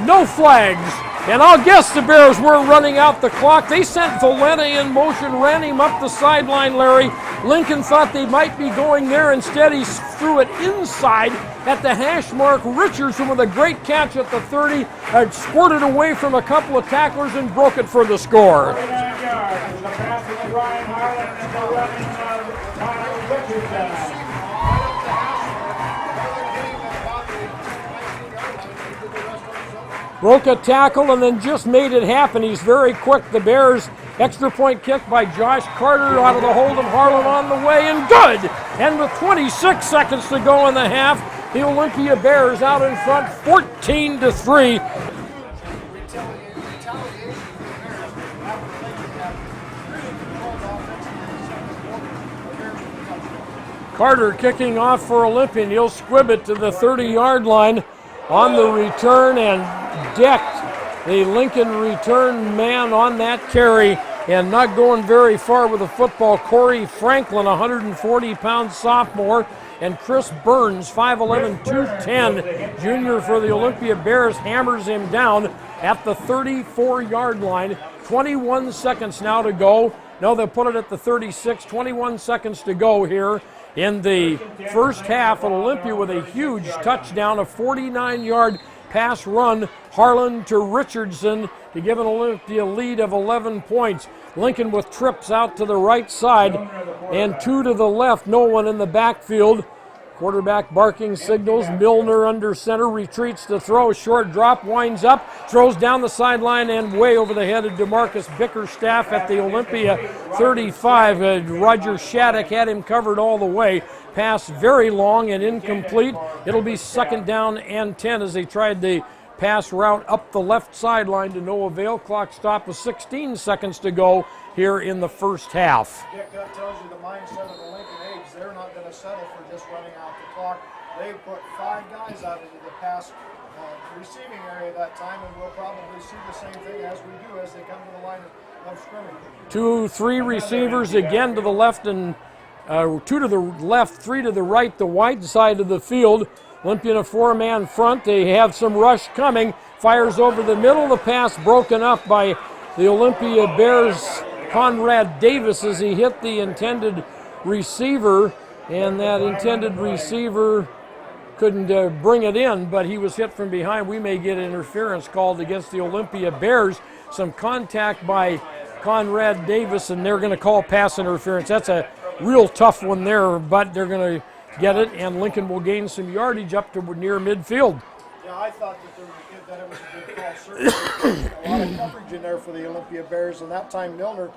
No flags, and I'll guess the Bears were running out the clock. They sent Valenta in motion, ran him up the sideline, Larry. Lincoln thought they might be going there. Instead, he threw it inside at the hash mark. Richardson with a great catch at the 30, had squirted away from a couple of tacklers and broke it for the score. Broke a tackle and then just made it happen. He's very quick. The Bears extra point kick by Josh Carter out of the hold of Harlan on the way, and good! And with 26 seconds to go in the half, the Olympia Bears out in front 14-3. Carter kicking off for Olympia, and he'll squib it to the 30-yard line on the return and decked the Lincoln return man on that carry, and not going very far with the football. Corey Franklin, 140-pound sophomore, and Chris Burns, 5'11", 210, junior for the Olympia Bears, hammers him down at the 34-yard line. 21 seconds now to go. No, they'll put it at the 36. 21 seconds to go here in the first half, and Olympia with a huge touchdown, a 49-yard pass run, Harlan to Richardson to give an Olympia lead of 11 points. Lincoln with trips out to the right side and 2 to the left, no one in the backfield. Quarterback barking signals. Milner under center, retreats to throw, short drop, winds up, throws down the sideline and way over the head of DeMarcus Bickerstaff at the Olympia 35. Roger Shattuck had him covered all the way. Pass very long and incomplete. It'll be second down and 10 as they tried the pass route up the left sideline to no avail. Clock stop with 16 seconds to go here in the first half. Dick, that tells you the mindset of the Lincoln Age. They're not going to settle for just running out the clock. They put 5 guys out into the pass receiving area that time, and we'll probably see the same thing as we do as they come to the line of scrimmage. 2, 3 receivers again to the left and 2 to the left, 3 to the right, the wide side of the field. Olympia in a 4-man front. They have some rush coming. Fires over the middle. The pass broken up by the Olympia Bears' Conrad Davis as he hit the intended receiver. And that intended receiver couldn't bring it in, but he was hit from behind. We may get interference called against the Olympia Bears. Some contact by Conrad Davis, and they're going to call pass interference. That's a real tough one there, but they're going to get it, and Lincoln will gain some yardage up to near midfield. Yeah, I thought that it was a good call. Certainly a lot of coverage in there for the Olympia Bears, and that time Milner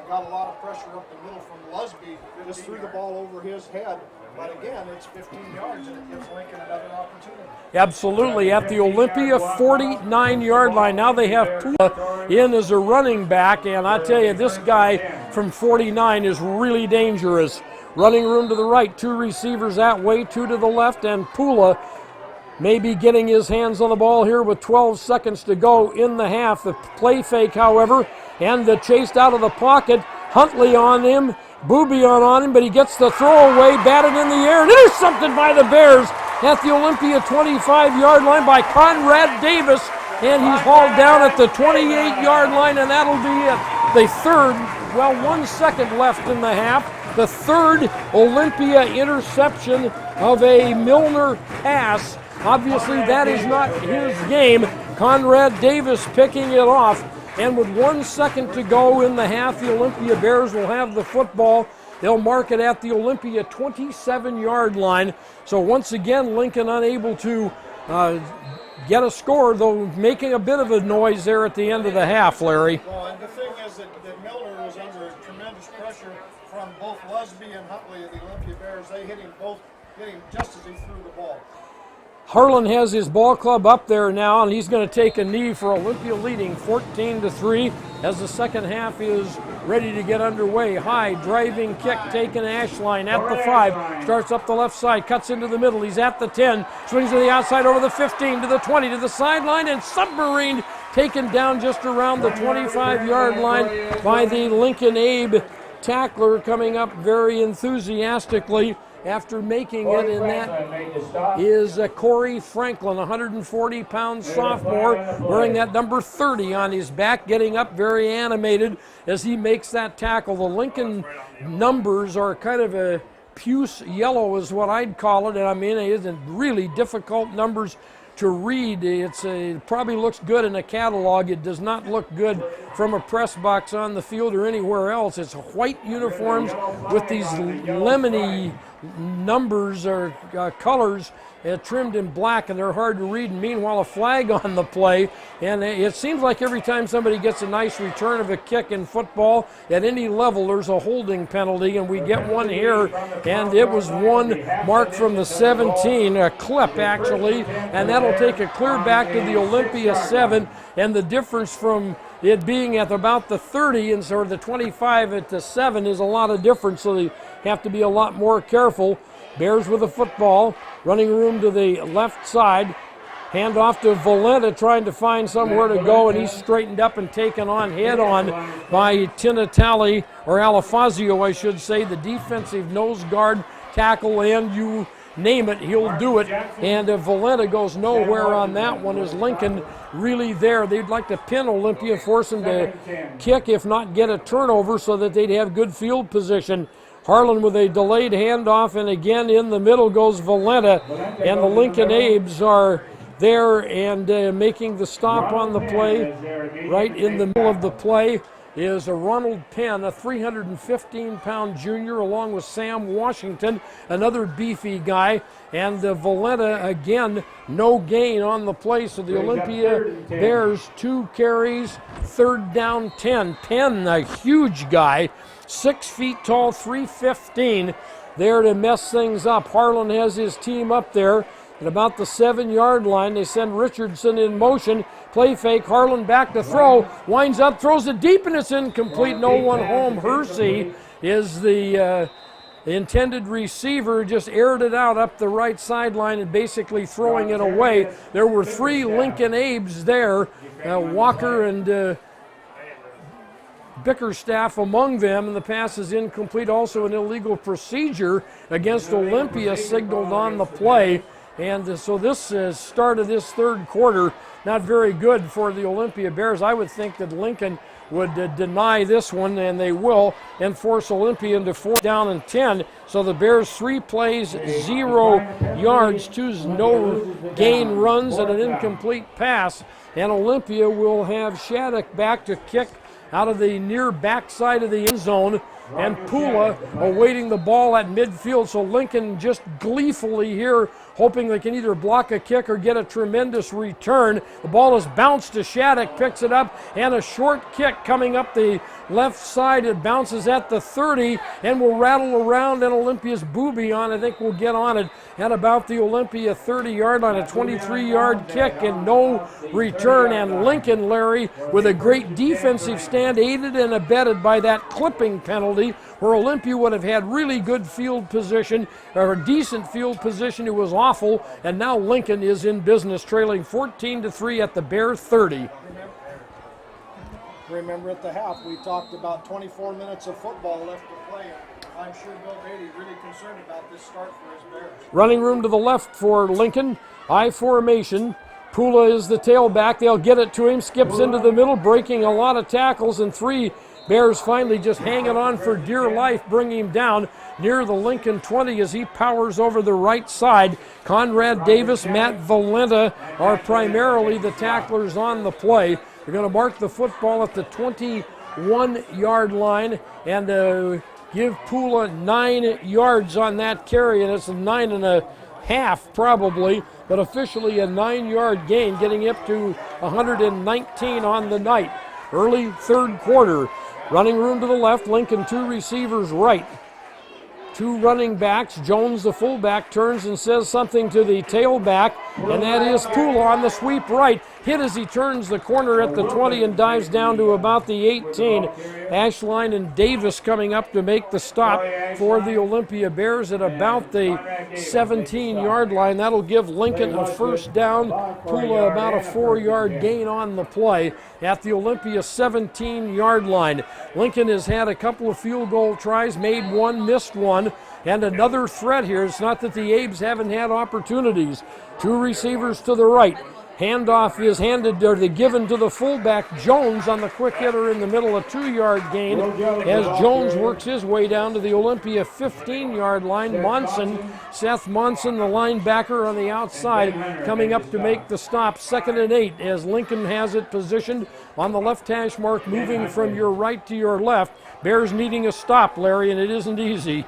got a lot of pressure up the middle from Lusby, just threw the ball over his head. But again, it's 15 yards, and it gives Lincoln another opportunity. Absolutely, at the Olympia 49-yard line. Now they have Pula in as a running back, and I tell you, this guy from 49 is really dangerous. Running room to the right, 2 receivers that way, 2 to the left, and Pula may be getting his hands on the ball here with 12 seconds to go in the half. The play fake, however, and the chased out of the pocket. Huntley on him, Boubion on him, but he gets the throwaway, batted in the air. Intercepted by the Bears at the Olympia 25-yard line by Conrad Davis, and he's hauled down at the 28-yard line, and that'll be it. The third, 1 second left in the half, the third Olympia interception of a Milner pass. Obviously, that is not his game. Conrad Davis picking it off. And with 1 second to go in the half, the Olympia Bears will have the football. They'll mark it at the Olympia 27-yard line. So once again, Lincoln unable to get a score, though making a bit of a noise there at the end of the half, Larry. Well, and the thing is that Milner was under tremendous pressure from both Lusby and Huntley of the Olympia Bears. They hit him just as he threw the ball. Harlan has his ball club up there now, and he's going to take a knee for Olympia leading 14-3 as the second half is ready to get underway. High driving kick taken Ashline at the 5, starts up the left side, cuts into the middle. He's at the 10, swings to the outside over the 15 to the 20 to the sideline, and submarine taken down just around the 25-yard line by the Lincoln Abe tackler, coming up very enthusiastically after making it, and that is Corey Franklin, 140-pound sophomore, wearing that number 30 on his back, getting up very animated as he makes that tackle. The Lincoln numbers are kind of a puce yellow is what I'd call it, and I mean, it isn't really difficult numbers to read. It probably looks good in a catalog. It does not look good from a press box on the field or anywhere else. It's white uniforms with these lemony numbers or colors trimmed in black, and they're hard to read. And meanwhile, a flag on the play, and it seems like every time somebody gets a nice return of a kick in football at any level, there's a holding penalty, and we get one here, and it was one marked from the 17, a clip actually, and that'll take it clear back to the Olympia 7, and the difference from it being at about the 30 and sort of the 25 at the 7 is a lot of difference, so they have to be a lot more careful. Bears with the football, running room to the left side, hand off to Valenta trying to find somewhere to go, and he's straightened up and taken on head on by Tinatali, or Alifazio I should say, the defensive nose guard, tackle, and you name it, he'll do it. And Valenta goes nowhere on that one. Is Lincoln really there? They'd like to pin Olympia, force him to kick, if not get a turnover, so that they'd have good field position. Harlan with a delayed handoff, and again in the middle goes Valenta, and the Lincoln Abes are there and making the stop on the play. Right in the middle of the play is a Ronald Penn, a 315-pound junior, along with Sam Washington, another beefy guy, and Valenta again, no gain on the play, so the Olympia Bears 2 carries, 3rd down 10. Penn, a huge guy, 6 feet tall, 315, there to mess things up. Harlan has his team up there at about the 7-yard line. They send Richardson in motion. Play fake, Harlan back to throw, winds up, throws it deep, and it's incomplete. No one home. Hersey is the intended receiver, just aired it out up the right sideline and basically throwing it away. There were 3 Lincoln Abes there, Walker and Bickerstaff among them, and the pass is incomplete. Also an illegal procedure against Olympia signaled on the play. And so this start of this third quarter, not very good for the Olympia Bears. I would think that Lincoln would deny this one, and they will, and force Olympia into 4th down and 10. So the Bears 3 plays, 0 yards, 2 no gain runs, and an incomplete pass. And Olympia will have Shattuck back to kick out of the near backside of the end zone, and Pula awaiting the ball at midfield. So Lincoln just gleefully here, hoping they can either block a kick or get a tremendous return. The ball is bounced to Shattuck, picks it up, and a short kick coming up the left side. It bounces at the 30 and will rattle around, and Olympia's Boubion, I think, will get on it at about the Olympia 30-yard line. A 23-yard kick and no return. And Lincoln, Larry, with a great defensive stand, aided and abetted by that clipping penalty, where Olympia would have had really good field position, or a decent field position. It was awful, and now Lincoln is in business, trailing 14-3 at the Bear 30. Remember at the half, we talked about 24 minutes of football left to play. I'm sure Bill Beatty really concerned about this start for his Bears. Running room to the left for Lincoln, I formation. Pula is the tailback. They'll get it to him, skips into the middle, breaking a lot of tackles, and 3 Bears finally just hanging on for dear life, bringing him down near the Lincoln 20 as he powers over the right side. Conrad Davis, Matt Valenta are primarily the tacklers on the play. They're going to mark the football at the 21-yard line and give Pula 9 yards on that carry, and it's a 9.5 probably, but officially a 9-yard gain, getting up to 119 on the night. Early third quarter. Running room to the left, Lincoln 2 receivers right. 2 running backs. Jones, the fullback, turns and says something to the tailback, and that is Pula on the sweep right. Hit as he turns the corner at the 20 and dives down to about the 18. Ashline and Davis coming up to make the stop for the Olympia Bears at about the 17-yard line. That'll give Lincoln a first down. Pula about a 4-yard gain on the play at the Olympia 17-yard line. Lincoln has had a couple of field goal tries, made one, missed one, and another threat here. It's not that the Abes haven't had opportunities. 2 receivers to the right. Handoff is handed, or given to the fullback, Jones, on the quick hitter in the middle, a 2-yard gain as Jones works his way down to the Olympia 15-yard line. Seth Monson, the linebacker on the outside, coming up to make the stop. 2nd and 8 as Lincoln has it positioned on the left hash mark, moving from your right to your left. Bears needing a stop, Larry, and it isn't easy.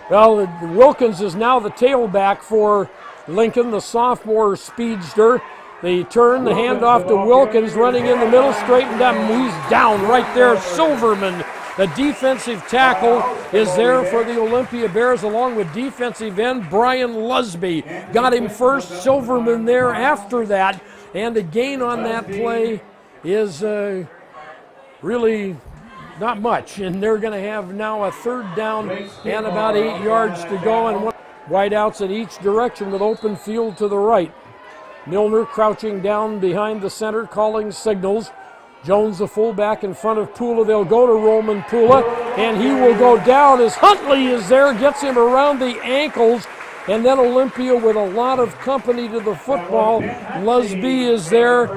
Well, Wilkins is now the tailback for Lincoln, the sophomore speedster. The turn, the handoff to Wilkins, running in the middle, straightened up, and he's down right there. Silverman, the defensive tackle, is there for the Olympia Bears, along with defensive end Brian Lusby. Got him first, Silverman there after that, and the gain on that play is really not much, and they're going to have now a 3rd down and about 8 yards to go, and wideouts in each direction with open field to the right. Milner crouching down behind the center, calling signals. Jones, the fullback, in front of Pula. They'll go to Roman Pula, and he will go down as Huntley is there, gets him around the ankles. And then Olympia with a lot of company to the football. Lusby is there,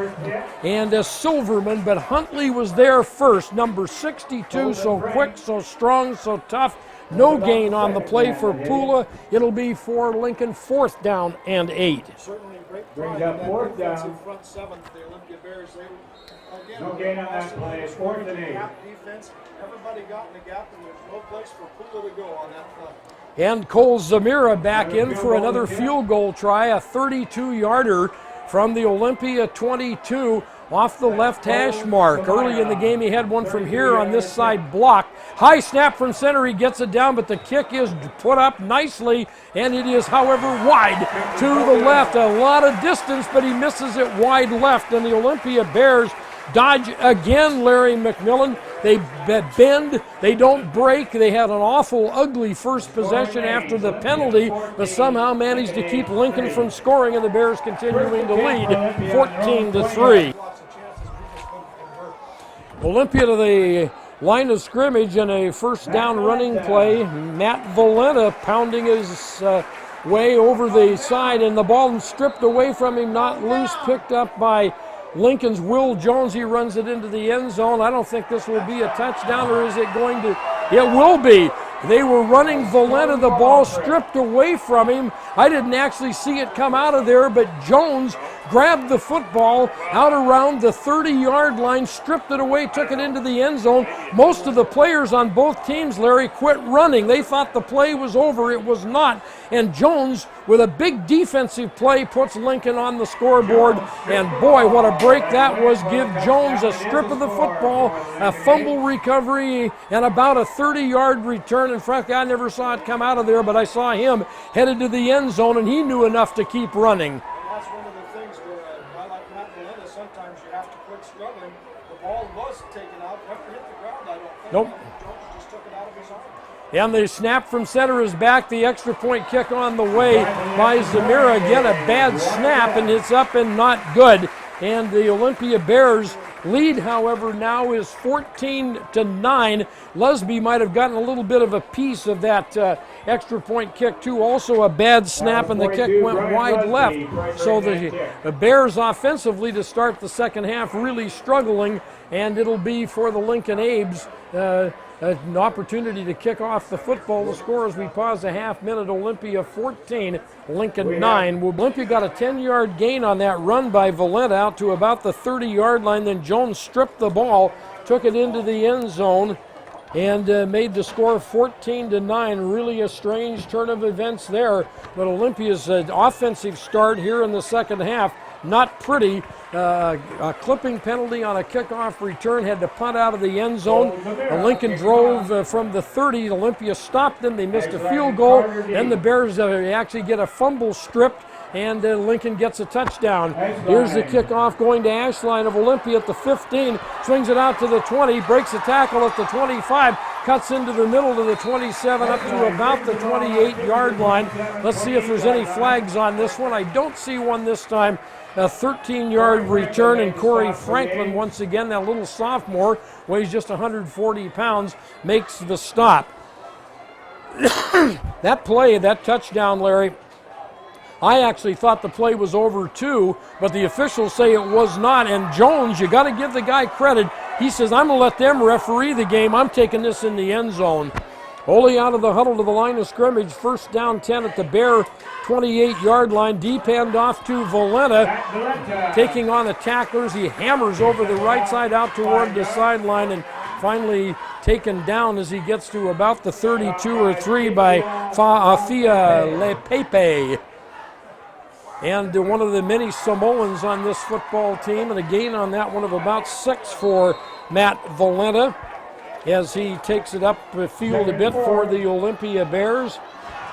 and Silverman, but Huntley was there first. Number 62, so quick, so strong, so tough. No gain on the play for Pula. It'll be for Lincoln 4th down and 8. Certainly great play in that defensive front 7 for the Olympia Bears. Again, no gain on that play. 4th and 8. Defense, everybody got in the gap, and there's no place for Pula to go on that play. And Cole Zamira back in for another field goal try, a 32-yarder from the Olympia 22 off the left hash mark. Early in the game, he had one from here on this side blocked. High snap from center, he gets it down, but the kick is put up nicely, and it is, however, wide to the left. A lot of distance, but he misses it wide left, and the Olympia Bears dodge again, Larry McMillan. They bend, they don't break. They had an awful, ugly first possession after the penalty, but somehow managed to keep Lincoln from scoring, and the Bears continuing to lead 14-3. Olympia to the line of scrimmage and a first down running play. Matt Valenta pounding his way over the side, and the ball stripped away from him, not loose, picked up by Lincoln's Will Jones. He runs it into the end zone. I don't think this will be a touchdown, or is it going to? It will be. They were running Valenta, the ball stripped away from him. I didn't actually see it come out of there, but Jones grabbed the football out around the 30-yard line, stripped it away, took it into the end zone. Most of the players on both teams, Larry, quit running. They thought the play was over. It was not. And Jones, with a big defensive play, puts Lincoln on the scoreboard. And boy, what a break that was. Give Jones a strip of the football, a fumble recovery, and about a 30-yard return. And frankly, I never saw it come out of there, but I saw him headed to the end zone, and he knew enough to keep running. That's one of the things where I like Matt Valenta, sometimes you have to quit struggling. The ball was taken out, never hit the ground, I don't think. Nope. Jones just took it out of his arm. And the snap from center is back. The extra point kick on the way by Zamira. Again, a bad snap, and it's up and not good. And the Olympia Bears lead, however, now is 14-9. Lesby might have gotten a little bit of a piece of that extra point kick too. Also a bad snap, and the kick went wide left. So the Bears offensively to start the second half really struggling, and it'll be for the Lincoln Abes an opportunity to kick off the football. The score as we pause a half minute, Olympia 14, Lincoln 9. Olympia got a 10-yard gain on that run by Valenta out to about the 30-yard line. Then Jones stripped the ball, took it into the end zone, and made the score 14-9. Really a strange turn of events there. But Olympia's offensive start here in the second half, not pretty. A clipping penalty on a kickoff return, had to punt out of the end zone. Lincoln drove from the 30. Olympia stopped them. They missed a field goal. Then the Bears actually get a fumble stripped, and Lincoln gets a touchdown. Here's the kickoff going to Ashline of Olympia at the 15. Swings it out to the 20, breaks a tackle at the 25, cuts into the middle to the 27, up to about the 28-yard line. Let's see if there's any flags on this one. I don't see one this time. A 13-yard return, and Corey Franklin, once again, that little sophomore, weighs just 140 pounds, makes the stop. That play, that touchdown, Larry, I actually thought the play was over too, but the officials say it was not. And Jones, you got to give the guy credit. He says, I'm going to let them referee the game. I'm taking this in the end zone. Ole out of the huddle to the line of scrimmage. First down 10 at the Bear 28-yard line. Deep hand off to Valenta. Taking on the tacklers. He hammers over the right side out toward the sideline, and finally taken down as he gets to about the 32 or 3 by Fia Lepepe. And one of the many Samoans on this football team, and a gain on that one of about 6 for Matt Valenta, as he takes it up the field a bit for the Olympia Bears,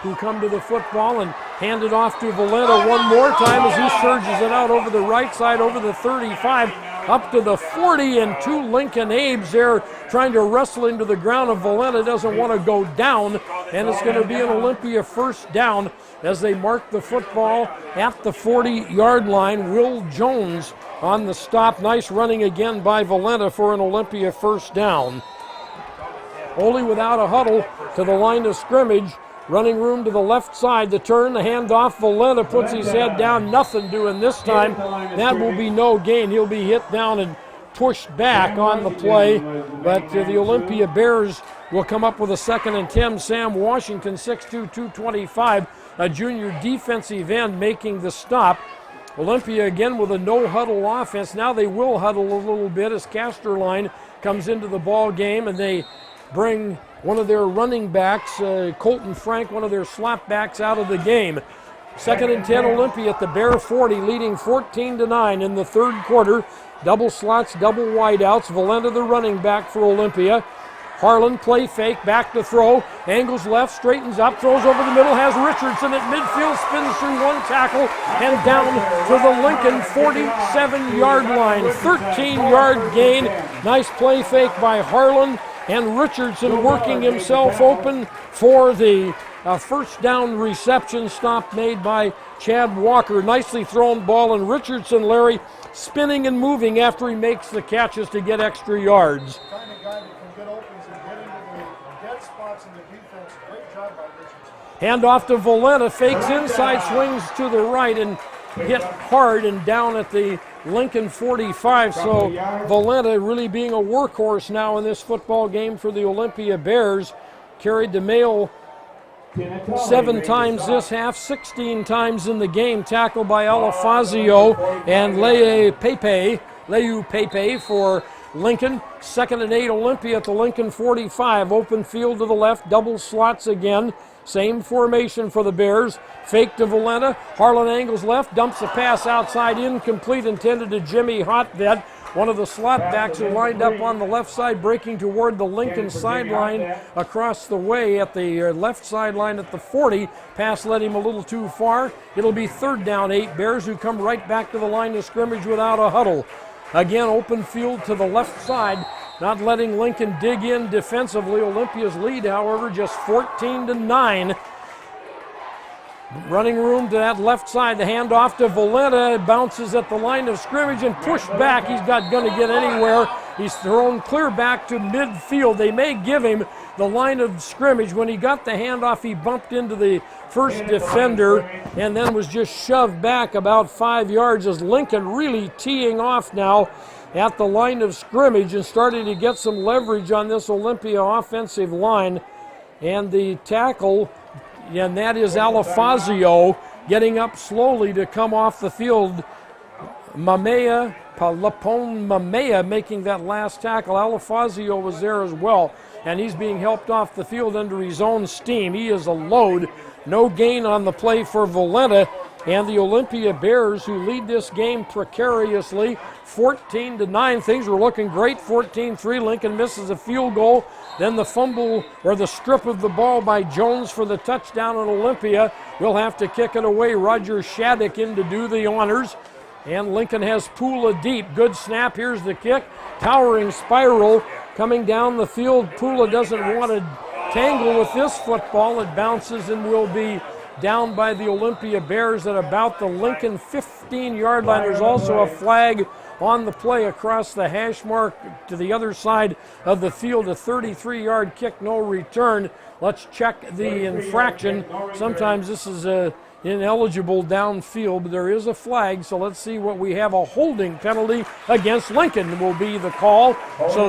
who come to the football and hand it off to Valenta one more time as he surges it out over the right side, over the 35, up to the 40, and two Lincoln Abes there trying to wrestle into the ground, and Valenta doesn't want to go down, and it's going to be an Olympia first down as they mark the football at the 40-yard line. Will Jones on the stop. Nice running again by Valenta for an Olympia first down. Ole without a huddle to the line of scrimmage. Running room to the left side. The turn, the handoff. Valenta puts his head down. Nothing doing this time. That will be no gain. He'll be hit down and pushed back on the play. But the Olympia Bears will come up with a 2nd and 10. Sam Washington, 6'2", 225, a junior defensive end, making the stop. Olympia again with a no-huddle offense. Now they will huddle a little bit as Casterline comes into the ball game, and they bring one of their running backs, Colton Frank, one of their slot backs, out of the game. 2nd and 10, Olympia at the Bear 40, leading 14-9 in the third quarter. Double slots, double wideouts. Valenta the running back for Olympia. Harlan play fake, back to throw, angles left, straightens up, throws over the middle, has Richardson at midfield, spins through one tackle, and down to the Lincoln 47-yard line. 13-yard gain. Nice play fake by Harlan, and Richardson working himself open for the first down reception. Stop made by Chad Walker. Nicely thrown ball, and Richardson, Larry, spinning and moving after he makes the catches to get extra yards. The kind of guy that can get opens and get into the dead spots in the defense. Great job by Richardson. Hand off to Valenta, fakes inside, swings to the right, and hit hard and down at the Lincoln 45. So Valenta really being a workhorse now in this football game for the Olympia Bears. Carried the mail 7 times this half, 16 times in the game. Tackled by Alafazio and Leyu Pepe for Lincoln. 2nd and 8 Olympia at the Lincoln 45. Open field to the left, double slots again. Same formation for the Bears. Fake to Valenta. Harlan angles left, dumps a pass outside, incomplete, intended to Jimmy Hotvet. One of the slot backs who lined up on the left side, breaking toward the Lincoln sideline across the way at the left sideline at the 40. Pass led him a little too far. It'll be 3rd down 8. Bears who come right back to the line of scrimmage without a huddle. Again, open field to the left side, not letting Lincoln dig in defensively. Olympia's lead, however, just 14-9. Running room to that left side. The handoff to Valenta. Bounces at the line of scrimmage and pushed back. He's not going to get anywhere. He's thrown clear back to midfield. They may give him the line of scrimmage. When he got the handoff, he bumped into the first defender and then was just shoved back about 5 yards as Lincoln really teeing off now at the line of scrimmage and starting to get some leverage on this Olympia offensive line. And the tackle, and that is Alafazio, getting up slowly to come off the field. Palapone Mamea making that last tackle. Alafazio was there as well, and he's being helped off the field under his own steam. He is a load. No gain on the play for Valenta, and the Olympia Bears, who lead this game precariously, 14-9. Things were looking great, 14-3. Lincoln misses a field goal. Then the fumble or the strip of the ball by Jones for the touchdown on Olympia. We'll have to kick it away. Roger Shattuck in to do the honors. And Lincoln has Pula deep. Good snap. Here's the kick. Towering spiral coming down the field. Pula doesn't want to tangle with this football. It bounces and will be down by the Olympia Bears at about the Lincoln 15-yard line. There's also a flag on the play across the hash mark to the other side of the field. A 33-yard kick, no return. Let's check the infraction. Sometimes this is ineligible downfield, but there is a flag, so let's see what we have. A holding penalty against Lincoln will be the call. So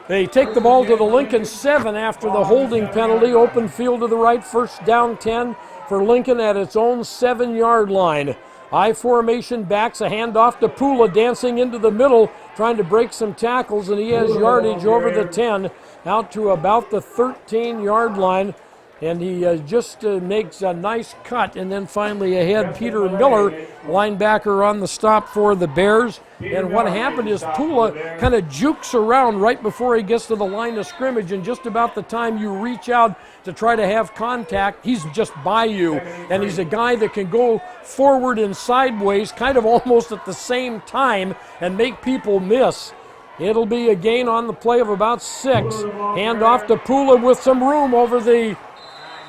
they take the ball to the Lincoln 7 after the holding penalty. Open field to the right, 1st down 10 for Lincoln at its own 7-yard line. I formation backs, a handoff to Pula, dancing into the middle, trying to break some tackles, and he has yardage over the 10, out to about the 13-yard line. And he just makes a nice cut, and then finally ahead, Peter Miller, linebacker on the stop for the Bears. And what happened is Pula kind of jukes around right before he gets to the line of scrimmage, and just about the time you reach out to try to have contact, he's just by you. And he's a guy that can go forward and sideways kind of almost at the same time and make people miss. It'll be a gain on the play of about 6. Hand off to Pula with some room over the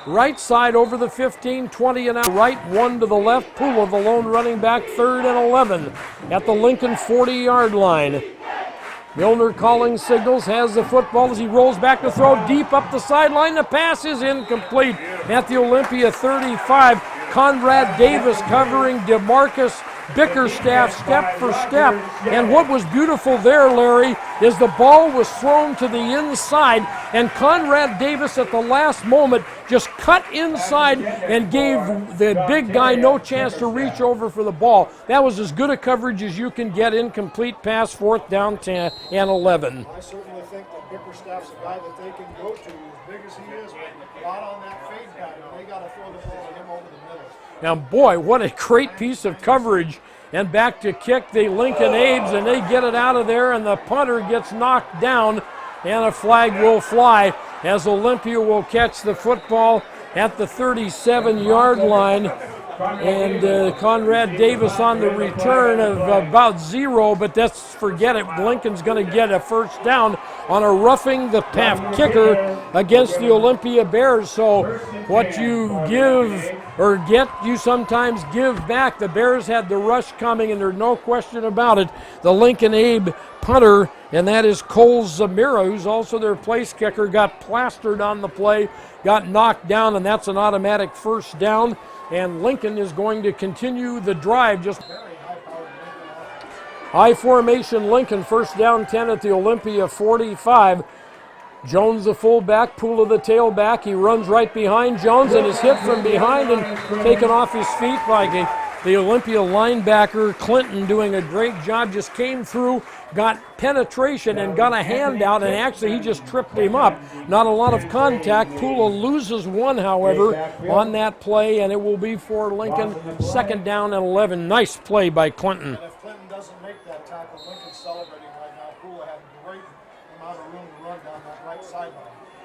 right side, over the 15, 20 and out. Right, 1 to the left. Pula, the lone running back, 3rd and 11 at the Lincoln 40-yard line. Milner calling signals, has the football as he rolls back to throw deep up the sideline. The pass is incomplete at the Olympia 35. Conrad Davis covering DeMarcus Bickerstaff step for step. And what was beautiful there, Larry, is the ball was thrown to the inside, and Conrad Davis at the last moment just cut inside and gave the big guy no chance to reach over for the ball. That was as good a coverage as you can get. Incomplete pass, 4th down 10 and 11. I certainly think that Bickerstaff's a guy that they can go to, as big as he is, not on that fade pattern. They got to throw the ball to him over the middle. Now, boy, what a great piece of coverage. And back to kick the Lincoln Abes, and they get it out of there, and the punter gets knocked down, and a flag will fly as Olympia will catch the football at the 37-yard line. And Conrad Davis on the return of about 0, but that's, forget it. Lincoln's going to get a first down on a roughing the pass kicker against the Olympia Bears. So what you give or get, you sometimes give back. The Bears had the rush coming, and there's no question about it. The Lincoln Abe punter, and that is Cole Zamira, who's also their place kicker, got plastered on the play, got knocked down, and that's an automatic first down. And Lincoln is going to continue the drive. Just high formation Lincoln, first down 10 at the Olympia 45. Jones the fullback, Pula the tailback. He runs right behind Jones and is hit from behind and taken off his feet by the Olympia linebacker Clinton, doing a great job. Just came through, got penetration and got a handout, and actually he just tripped him up. Not a lot of contact. Pula loses one, however, on that play, and it will be for Lincoln, second down and 11. Nice play by Clinton. And if Clinton doesn't make that tackle, Lincoln's celebrating right now. Pula had a great amount of room to run down that right sideline.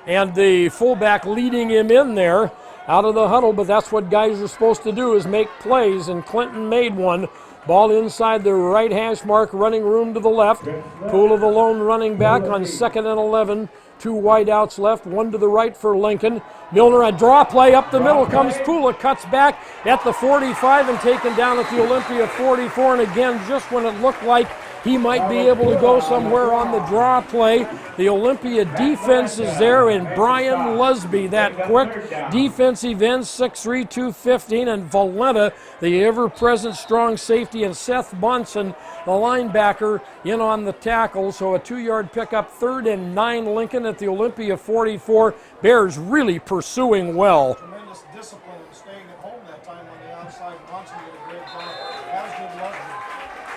And the fullback leading him in there out of the huddle, but that's what guys are supposed to do, is make plays, and Clinton made one. Ball inside the right hash mark, running room to the left. Pula the lone running back on 2nd and 11. 2 wideouts left, 1 to the right for Lincoln. Milner, a draw play up the middle comes Pula, cuts back at the 45 and taken down at the Olympia 44. And again, just when it looked like he might be able to go somewhere on the draw play, the Olympia defense is there, and Brian Lusby, that quick defensive end, 6'3", 215, and Valenta, the ever-present strong safety, and Seth Bunsen, the linebacker, in on the tackle. So a 2-yard pickup, 3rd and 9 Lincoln at the Olympia 44. Bears really pursuing well. Tremendous discipline in staying at home that time on the outside. Bunsen did a great job, as did Lusby.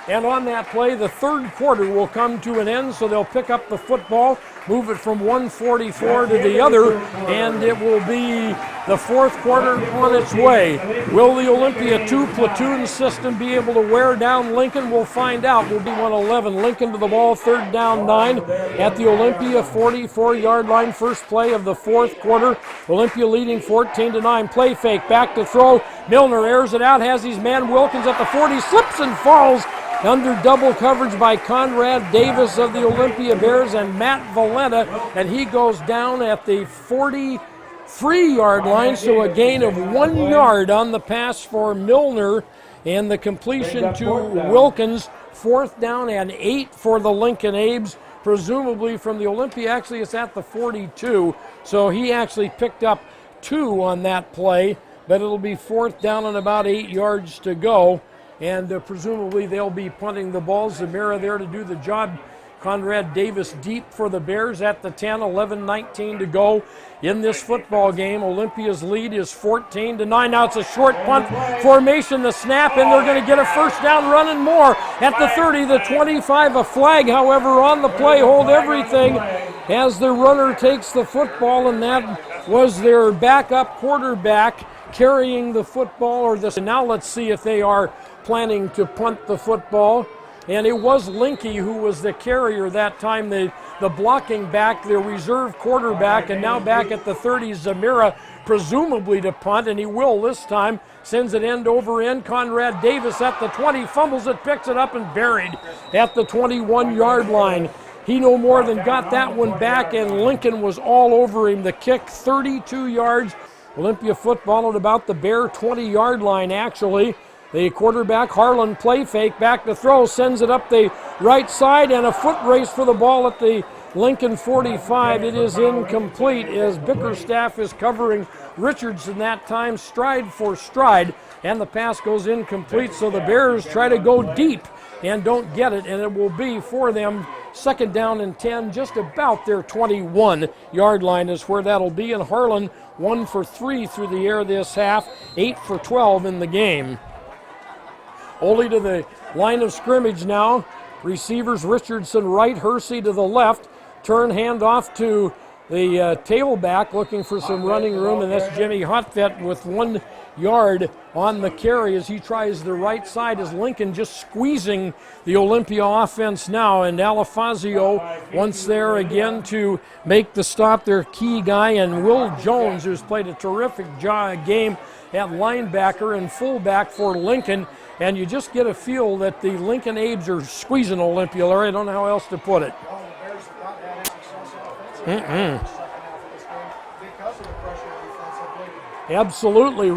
And on that play, the third quarter will come to an end, so they'll pick up the football, move it from 144 to the other, and it will be the fourth quarter on its way. Will the Olympia 2 platoon system be able to wear down Lincoln? We'll find out. Will be 111. Lincoln to the ball, 3rd down 9 at the Olympia 44-yard line. First play of the fourth quarter. Olympia leading 14-9. Play fake, back to throw. Milner airs it out, has his man Wilkins at the 40, slips and falls under double coverage by Conrad Davis of the Olympia Bears and Matt Valenta, and he goes down at the 43-yard line, so a gain of 1 yard on the pass for Milner, and the completion to Wilkins. 4th down and 8 for the Lincoln Abes, presumably from the Olympia. Actually, it's at the 42, so he actually picked up 2 on that play, but it'll be 4th down and about 8 yards to go. And presumably they'll be punting the ball. Zamira there to do the job. Conrad Davis deep for the Bears at the 10, 11-19 to go in this football game. Olympia's lead is 14-9. Now it's a short punt formation, the snap, and they're going to get a first down running more at the 30, the 25. A flag, however, on the play. Hold everything as the runner takes the football, and that was their backup quarterback carrying the football. Now let's see if they are planning to punt the football. And it was Linke who was the carrier that time, the blocking back, the reserve quarterback, and now back at the 30, Zamira, presumably to punt, and he will this time. Sends it end over end. Conrad Davis at the 20, fumbles it, picks it up, and buried at the 21-yard line. He no more than got that one back, and Lincoln was all over him. The kick, 32 yards. Olympia football at about the Bear 20-yard line, actually. The quarterback, Harlan, play fake, back to throw, sends it up the right side, and a foot race for the ball at the Lincoln 45. It is incomplete as Bickerstaff is covering Richardson that time, stride for stride, and the pass goes incomplete. So the Bears try to go deep and don't get it, and it will be for them 2nd down and 10, just about their 21-yard line is where that'll be. And Harlan 1 for 3 through the air this half, 8 for 12 in the game. Ole to the line of scrimmage now. Receivers Richardson right, Hersey to the left. Turn handoff to the tailback looking for some running room, and that's Jimmy Hotvet with 1 yard on the carry as he tries the right side as Lincoln just squeezing the Olympia offense now. And Alafazio once there again to make the stop, their key guy, and Will Jones, who's played a terrific game at linebacker and fullback for Lincoln. And you just get a feel that the Lincoln Abes are squeezing Olympia, Larry. I don't know how else to put it. Well, the Bears have not had success offensively in the second half of this game because of the pressure defensively. Absolutely.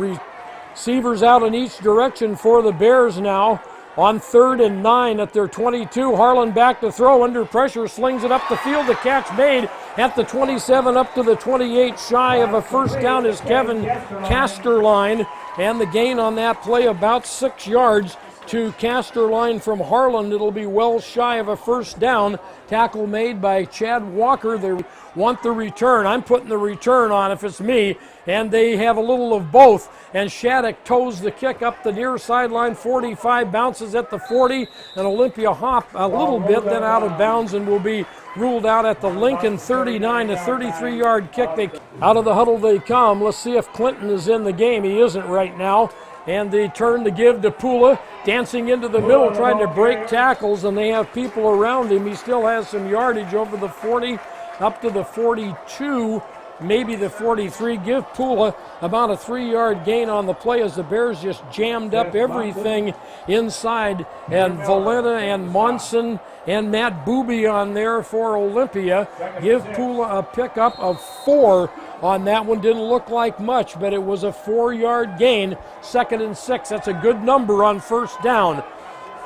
Receivers out in each direction for the Bears now. On 3rd and 9 at their 22. Harlan back to throw, under pressure, slings it up the field. The catch made at the 27 up to the 28. Shy of a first down is Kevin Casterline. And the gain on that play about 6 yards to Casterline from Harlan. It'll be well shy of a first down. Tackle made by Chad Walker. They want the return. I'm putting the return on if it's me. And they have a little of both. And Shattuck toes the kick up the near sideline. 45, bounces at the 40. And Olympia hop a little bit, then out of bounds, and will be ruled out at the Lincoln 39 to 33-yard kick. Out of the huddle they come. Let's see if Clinton is in the game. He isn't right now. And they turn to give to Pula, dancing into the middle, trying to break tackles, and they have people around him. He still has some yardage over the 40, up to the 42, maybe the 43. Give Pula about a 3-yard gain on the play as the Bears just jammed up everything inside. And Valenta and Monson and Matt Booby on there for Olympia. Give Pula a pickup of 4 on that one. Didn't look like much, but it was a 4-yard gain. 2nd and 6. That's a good number on first down.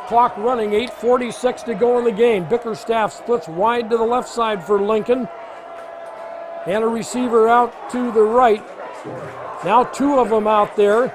Clock running, 8:46 to go in the game. Bickerstaff splits wide to the left side for Lincoln. And a receiver out to the right. Now 2 of them out there.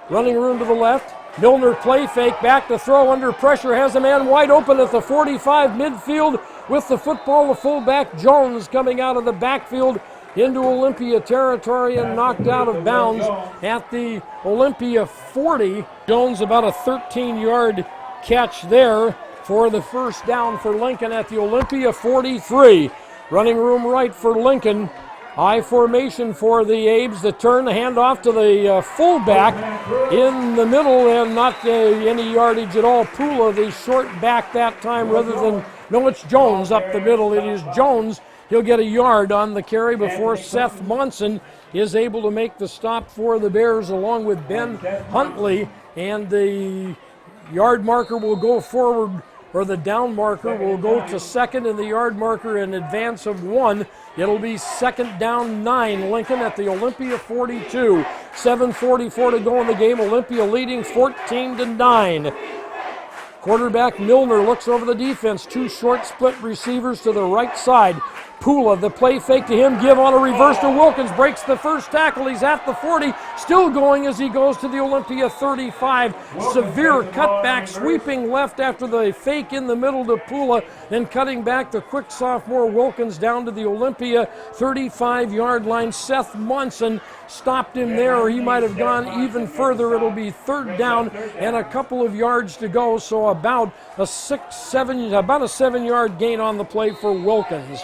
Running room to the left. Milner play fake, back to throw, under pressure, has a man wide open at the 45 midfield with the football. The fullback Jones coming out of the backfield into Olympia territory and knocked out of bounds at the Olympia 40. Jones about a 13-yard catch there for the first down for Lincoln at the Olympia 43. Running room right for Lincoln. I formation for the Abes. The turn, the handoff to the fullback in the middle, and not any yardage at all. Pula, the short back that time, rather than, no, it's Jones up the middle. It is Jones. He'll get a yard on the carry before Seth Monson is able to make the stop for the Bears along with Ben Huntley. And the yard marker will go forward, or the down marker will go to second, and the yard marker in advance of 1. It'll be 2nd down 9, Lincoln at the Olympia 42. 7:44 to go in the game. Olympia leading 14-9. Quarterback Milner looks over the defense. 2 short split receivers to the right side. Pula, the play fake to him, give on a reverse to Wilkins, breaks the first tackle. He's at the 40, still going as he goes to the Olympia 35. Severe cutback, sweeping left after the fake in the middle to Pula, then cutting back the quick sophomore Wilkins down to the Olympia 35-yard line. Seth Monson stopped him there, or he might have gone even further. It'll be 3rd down and a couple of yards to go, so about a 7-yard gain on the play for Wilkins.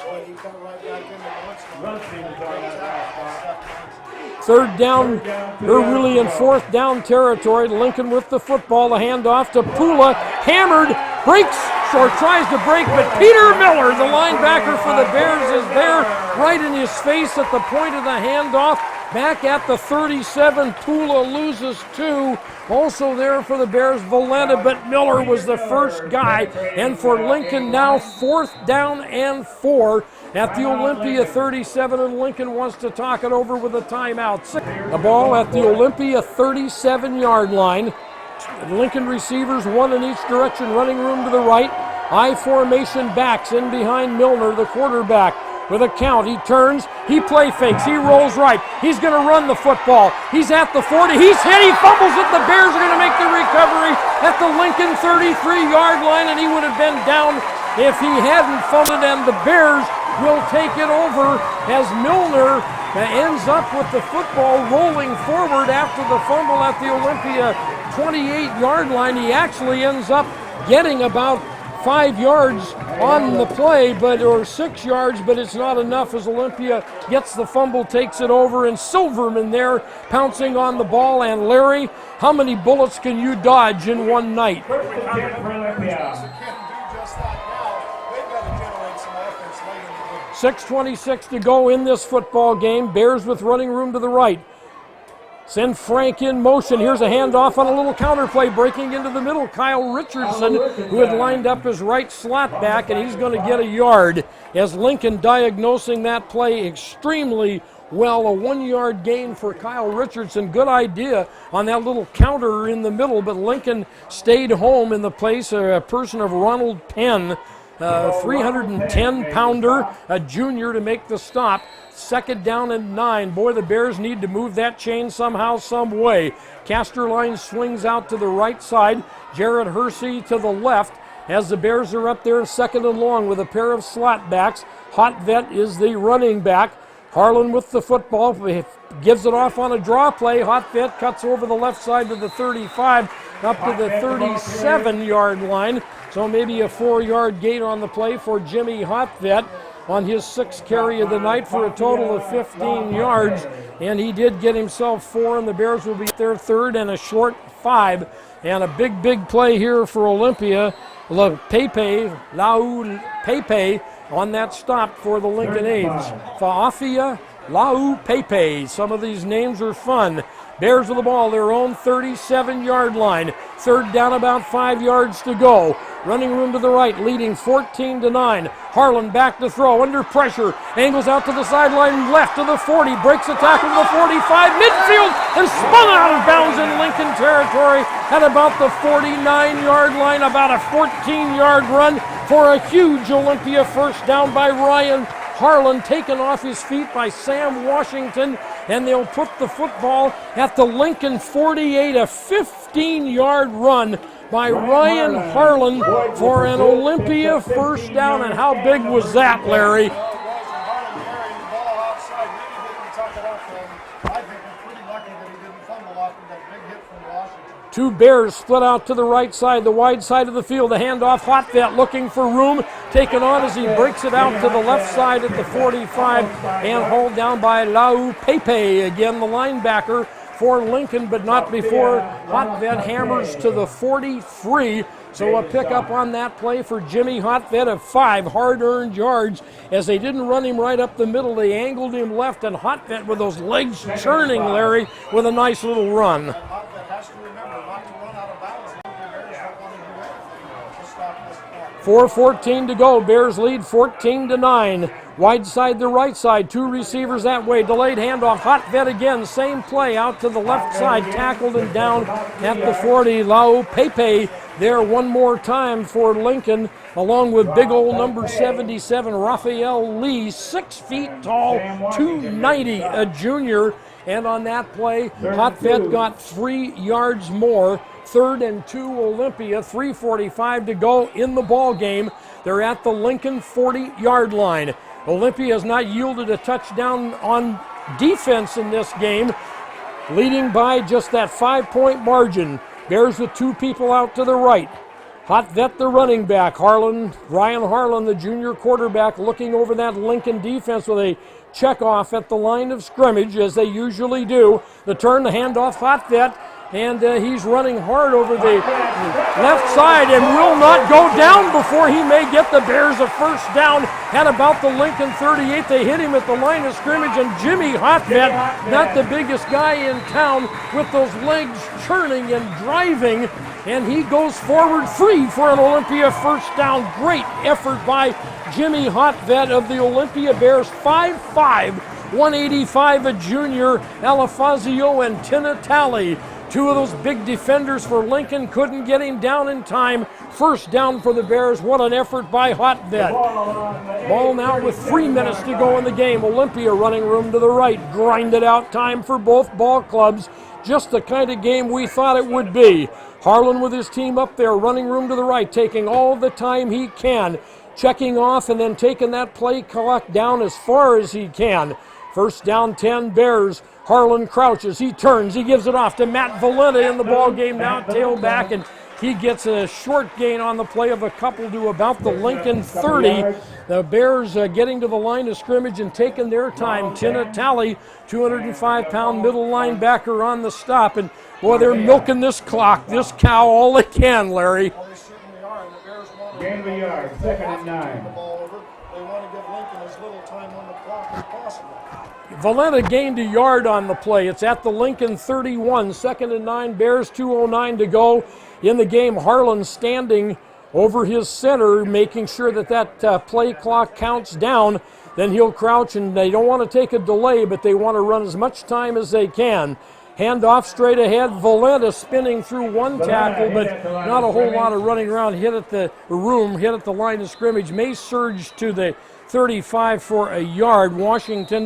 3rd down, they're really in 4th down territory. Lincoln with the football, the handoff to Pula, hammered, breaks, or tries to break, but Peter Miller, the linebacker for the Bears, is there right in his face at the point of the handoff. Back at the 37, Pula loses 2. Also there for the Bears, Valenta, but Miller was the first guy. And for Lincoln now, 4th down and 4 at the Olympia 37, and Lincoln wants to talk it over with a timeout. The ball at the Olympia 37-yard line. Lincoln receivers, 1 in each direction, running room to the right. I formation backs in behind Milner, the quarterback. With a count, he turns, he play fakes, he rolls right. He's going to run the football. He's at the 40, he's hit, he fumbles it. The Bears are going to make the recovery at the Lincoln 33-yard line, and he would have been down if he hadn't fumbled, and the Bears will take it over as Milner ends up with the football rolling forward after the fumble at the Olympia 28-yard line. He actually ends up getting about 5 yards on the play, or 6 yards, but it's not enough as Olympia gets the fumble, takes it over, and Silverman there pouncing on the ball. And Larry, how many bullets can you dodge in one night? First and 10 for Olympia. 6:26 to go in this football game. Bears with running room to the right. Send Frank in motion. Here's a handoff on a little counter play, breaking into the middle. Kyle Richardson, who had lined up his right slot back, and he's going to get a yard as Lincoln diagnosing that play extremely well. A 1-yard gain for Kyle Richardson. Good idea on that little counter in the middle, but Lincoln stayed home in the place, a person of Ronald Penn. 310-pounder, a junior, to make the stop. 2nd down and 9. Boy, the Bears need to move that chain somehow, some way. Casterline swings out to the right side. Jared Hersey to the left as the Bears are up there 2nd and long with a pair of slot backs. Hotvet is the running back. Harlan with the football, gives it off on a draw play. Hotvet cuts over the left side to the 35, up to the 37-yard line. So maybe a 4-yard gain on the play for Jimmy Hotvet on his 6th carry of the night for a total of 15 yards. And he did get himself 4, and the Bears will be their 3rd and a short 5. And a big play here for Olympia. Lau Pepe on that stop for the Lincoln A's. Faafia Lau Pepe. Some of these names are fun. Bears with the ball, their own 37-yard line. 3rd down, about 5 yards to go. Running room to the right, leading 14-9. Harlan back to throw, under pressure. Angles out to the sideline, left to the 40. Breaks the tackle to the 45. Midfield and spun out of bounds in Lincoln territory at about the 49-yard line. About a 14-yard run for a huge Olympia first down by Ryan Harlan, taken off his feet by Sam Washington, and they'll put the football at the Lincoln 48, a 15-yard run by Ryan Harlan for an Olympia first down. And how big was that, Larry? Two Bears split out to the right side, the wide side of the field. The handoff, Hotvet looking for room, taken on as he breaks it out to the left side at the 45 and hauled down by Lau Pepe, again the linebacker for Lincoln, but not before Hotvet hammers to the 43. So a pickup on that play for Jimmy Hotvet of 5 hard-earned yards. As they didn't run him right up the middle, they angled him left, and Hotvet with those legs churning, Larry, with a nice little run. 4:14 to go. Bears lead 14-9. Wide side to right side. 2 receivers that way. Delayed handoff. Hotvet again. Same play out to the left side. Tackled and down at the 40. Lau Pepe there one more time for Lincoln, along with big old number 77, Raphael Lee, 6 feet tall, 290, a junior. And on that play, Hotvet got 3 yards more. 3rd and 2 Olympia, 3:45 to go in the ball game. They're at the Lincoln 40-yard line. Olympia has not yielded a touchdown on defense in this game, leading by just that 5-point margin. Bears with 2 people out to the right. Hotvet, the running back. Ryan Harlan, the junior quarterback, looking over that Lincoln defense with a check off at the line of scrimmage, as they usually do. The turn, the handoff, Hotvet, and he's running hard over the left side and will not go down before he may get the Bears a first down at about the Lincoln 38. They hit him at the line of scrimmage, and Jimmy Hotvet, not the biggest guy in town, with those legs churning and driving, and he goes forward free for an Olympia first down. Great effort by Jimmy Hotvet of the Olympia Bears. 5'5", 185, a junior, Alafazio and Tinatali. 2 of those big defenders for Lincoln couldn't get him down in time. First down for the Bears. What an effort by Hotvet. Ball now with 3 minutes to go in the game. Olympia running room to the right. Grinded out time for both ball clubs. Just the kind of game we thought it would be. Harlan with his team up there, running room to the right, taking all the time he can, checking off and then taking that play clock down as far as he can. First down 10 Bears. Harlan crouches, he turns, he gives it off to Matt Valenta in the ball game now, tailback, and He gets a short gain on the play of a couple to about the Lincoln 30. The Bears getting to the line of scrimmage and taking their time. Tina Talley, 205-pound middle linebacker on the stop. And boy, they're milking this clock, this cow, all they can, Larry. Well, they certainly are, and the Bears want to Gain of a yard, second and turn 9. the ball over. They want to give Lincoln as little time on the clock as possible. Valenta gained a yard on the play. It's at the Lincoln 31, second and 9, Bears 2:09 to go in the game. Harlan standing over his center, making sure that play clock counts down. Then he'll crouch, and they don't want to take a delay, but they want to run as much time as they can. Hand off straight ahead. Valenta spinning through one tackle, but not a whole lot of running around. Hit at the line of scrimmage. May surge to the 35 for a yard.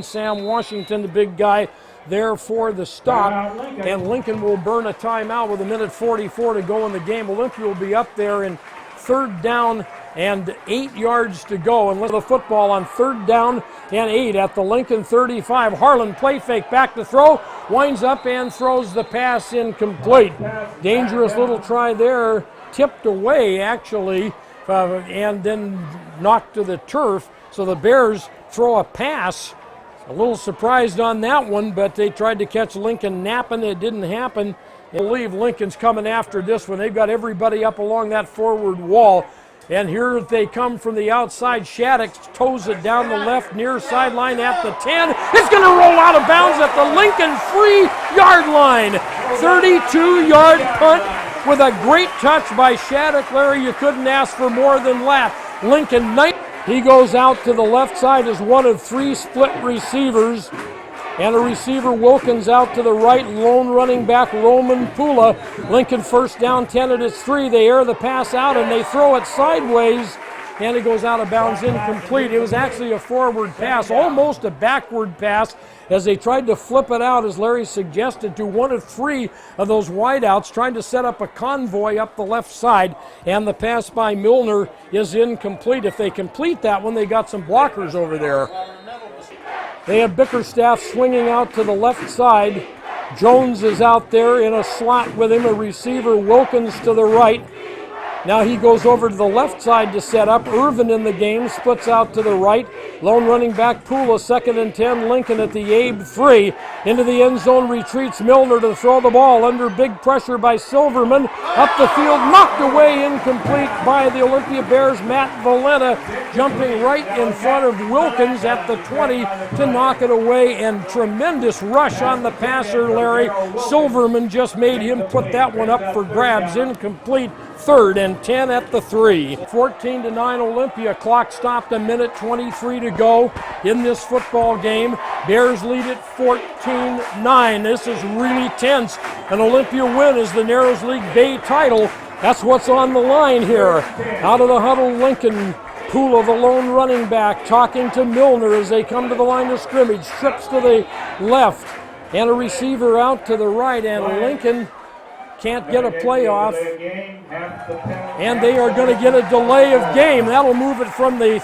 Sam Washington, the big guy, there for the stop. And Lincoln will burn a timeout with 1:44 to go in the game. Olympia will be up there in third down and 8 yards to go. And the football on third down and 8 at the Lincoln 35. Harlan play fake, back to throw, winds up and throws the pass incomplete. Dangerous little try there, tipped away actually, and then knocked to the turf. So the Bears throw a pass. A little surprised on that one, but they tried to catch Lincoln napping. It didn't happen. I believe Lincoln's coming after this one. They've got everybody up along that forward wall. And here they come from the outside. Shattuck toes it down the left near sideline at the 10. It's going to roll out of bounds at the Lincoln 3-yard line. 32-yard punt with a great touch by Shattuck. Larry, you couldn't ask for more than that. Lincoln Knight. He goes out to the left side as one of 3 split receivers. And a receiver, Wilkins, out to the right. Lone running back, Roman Pula. Lincoln first down, 10 at its 3. They air the pass out and they throw it sideways. And it goes out of bounds, incomplete. It was actually a forward pass, almost a backward pass, as they tried to flip it out, as Larry suggested, to one of 3 of those wideouts, trying to set up a convoy up the left side. And the pass by Milner is incomplete. If they complete that one, they got some blockers over there. They have Bickerstaff swinging out to the left side. Jones is out there in a slot with him, a receiver, Wilkins to the right. Now he goes over to the left side to set up. Irvin in the game, splits out to the right. Lone running back Pula, second and 10. Lincoln at the Abe 3. Into the end zone retreats Milner to throw the ball under big pressure by Silverman. Up the field, knocked away, incomplete by the Olympia Bears. Matt Valenta jumping right in front of Wilkins at the 20 to knock it away. And tremendous rush on the passer, Larry. Silverman just made him put that one up for grabs, incomplete. Third and 10 at the 3. 14-9 Olympia. Clock stopped, 1:23 to go in this football game. Bears lead it 14-9. This is really tense. An Olympia win is the Narrows League Bay title. That's what's on the line here. Out of the huddle, Lincoln. Pula, the lone running back, talking to Milner as they come to the line of scrimmage. Trips to the left and a receiver out to the right, and Lincoln can't get a play off, and they are going to get a delay of game. That'll move it from the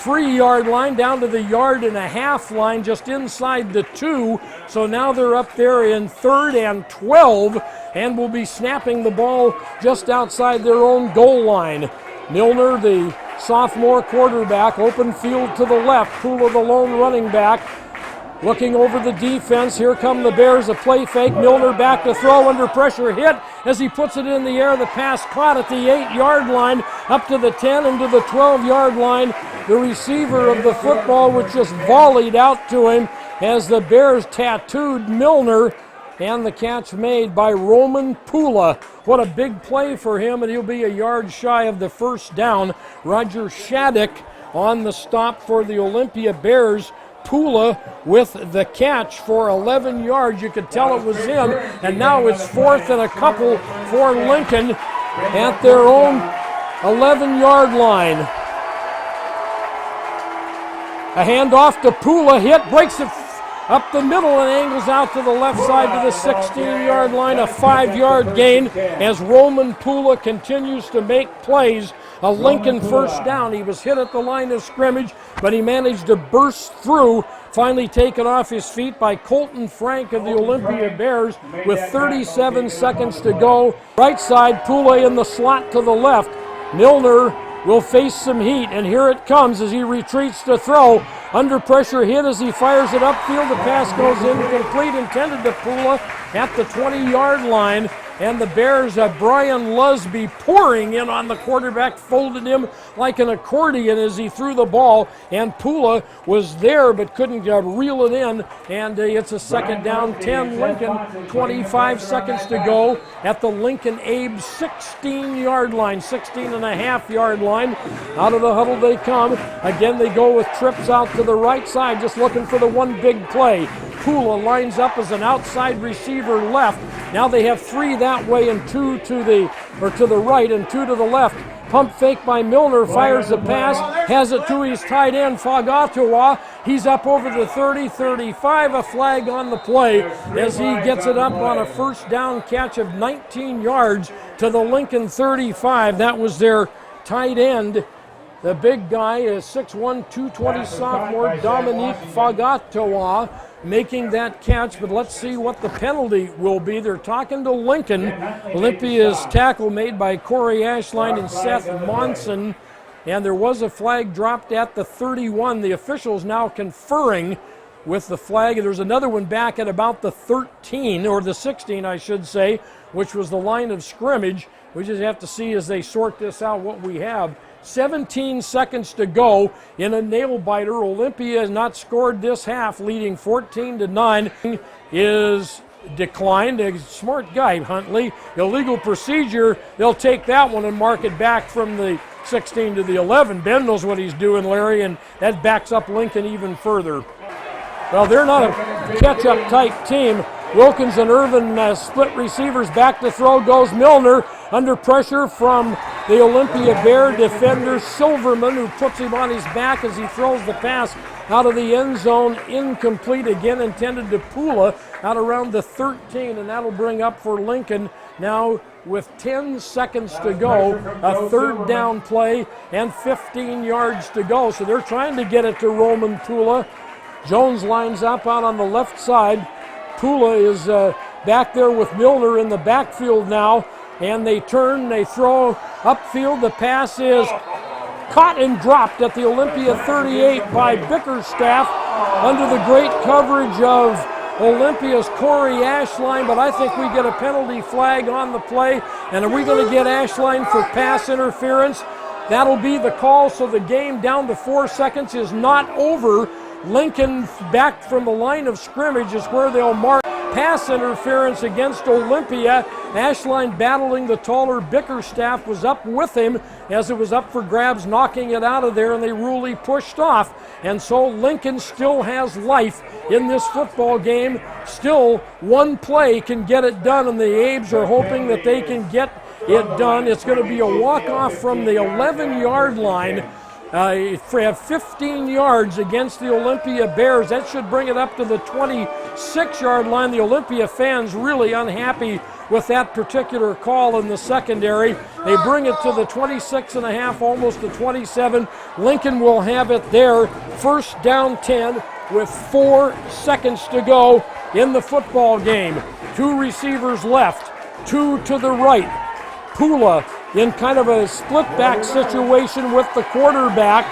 3-yard line down to the 1.5-yard line, just inside the 2. So now they're up there in 3rd and 12, and will be snapping the ball just outside their own goal line. Milner, the sophomore quarterback, open field to the left. Pula, the lone running back, looking over the defense. Here come the Bears, a play fake. Milner back to throw, under pressure, hit as he puts it in the air. The pass caught at the 8-yard line, up to the 10 and to the 12-yard line. The receiver of the football, which just volleyed out to him as the Bears tattooed Milner, and the catch made by Roman Pula. What a big play for him, and he'll be a yard shy of the first down. Roger Shattuck on the stop for the Olympia Bears. Pula with the catch for 11 yards. You could tell it was him. And now it's 4th and a couple for Lincoln at their own 11-yard line. A handoff to Pula, hit, breaks it up the middle and angles out to the left side to the 16-yard line. A 5-yard gain as Roman Pula continues to make plays. A Lincoln first down. He was hit at the line of scrimmage, but he managed to burst through finally taken off his feet by Colton Frank of the Olympia Bears with 37 seconds to go. Right side, Pula in the slot to the left. Milner will face some heat, and here it comes as he retreats to throw. Under pressure hit as he fires it upfield. The pass goes incomplete, intended to Pula at the 20-yard line. And the Bears, Brian Lusby pouring in on the quarterback, folded him like an accordion as he threw the ball. And Pula was there but couldn't reel it in. And it's a second down, 10 Lincoln, 25 seconds to go at the Lincoln Abe's 16-yard line, 16.5-yard line. Out of the huddle they come. Again, they go with trips out to the right side, just looking for the one big play. Pula lines up as an outside receiver left. Now they have 3 that way and 2 to the right and 2 to the left. Pump fake by Milner, fires the pass, has it to his tight end, Fagatawa. He's up over the 30, 35, a flag on the play as he gets it up on a first down catch of 19 yards to the Lincoln 35. That was their tight end. The big guy is 6'1", 220 sophomore Dominique Fagatawa making that catch, but let's see what the penalty will be. They're talking to Lincoln. Olympia's tackle made by Corey Ashline and Seth Monson, and there was a flag dropped at the 31. The officials now conferring with the flag. There's another one back at about the 13, or the 16, I should say, which was the line of scrimmage. We just have to see as they sort this out what we have. 17 seconds to go in a nail-biter. Olympia has not scored this half, leading 14-9. Is declined. A smart guy, Huntley. Illegal procedure. They'll take that one and mark it back from the 16 to the 11. Ben knows what he's doing, Larry, and that backs up Lincoln even further. Well, they're not a catch-up type team. Wilkins and Irvin split receivers. Back to throw goes Milner under pressure from the Olympia Bear defender Silverman, who puts him on his back as he throws the pass out of the end zone. Incomplete again, intended to Pula out around the 13, and that'll bring up for Lincoln now with 10 seconds to go, a third down play and 15 yards to go. So they're trying to get it to Roman Pula. Jones lines up out on the left side. Pula is back there with Milner in the backfield now, and they turn, they throw upfield. The pass is caught and dropped at the Olympia 38 by Bickerstaff under the great coverage of Olympia's Corey Ashline, but I think we get a penalty flag on the play. And are we going to get Ashline for pass interference? That'll be the call, so the game down to 4 seconds is not over. Lincoln back from the line of scrimmage is where they'll mark pass interference against Olympia. Ashline battling the taller Bickerstaff was up with him as it was up for grabs, knocking it out of there, and they rule he pushed off. And so Lincoln still has life in this football game. Still, one play can get it done, and the Abes are hoping that they can get it done. It's going to be a walk-off from the 11-yard line. Have 15 yards against the Olympia Bears. That should bring it up to the 26-yard line. The Olympia fans really unhappy with that particular call in the secondary. They bring it to the 26.5, almost the 27. Lincoln will have it there. First down 10 with 4 seconds to go in the football game. 2 receivers left, 2 to the right. Pula in kind of a split back situation with the quarterback.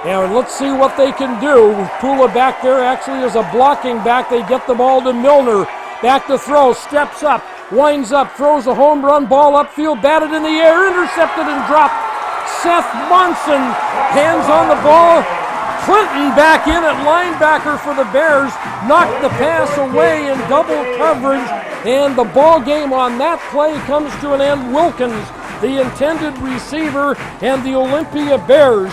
And let's see what they can do. Pula back there actually is a blocking back. They get the ball to Milner. Back to throw, steps up, winds up, throws a home run ball upfield, batted in the air, intercepted and dropped. Seth Monson, hands on the ball. Clinton back in at linebacker for the Bears, knocked the pass away in double coverage, and the ball game on that play comes to an end. Wilkins, the intended receiver, and the Olympia Bears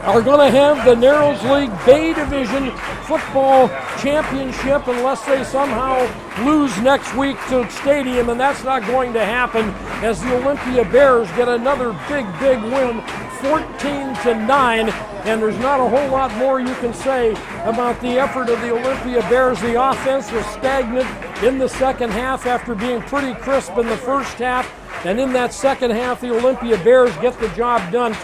are going to have the Narrows League Bay Division Football Championship unless they somehow lose next week to Stadium, and that's not going to happen as the Olympia Bears get another big win, 14-9, and there's not a whole lot more you can say about the effort of the Olympia Bears. The offense was stagnant in the second half after being pretty crisp in the first half, and in that second half the Olympia Bears get the job done.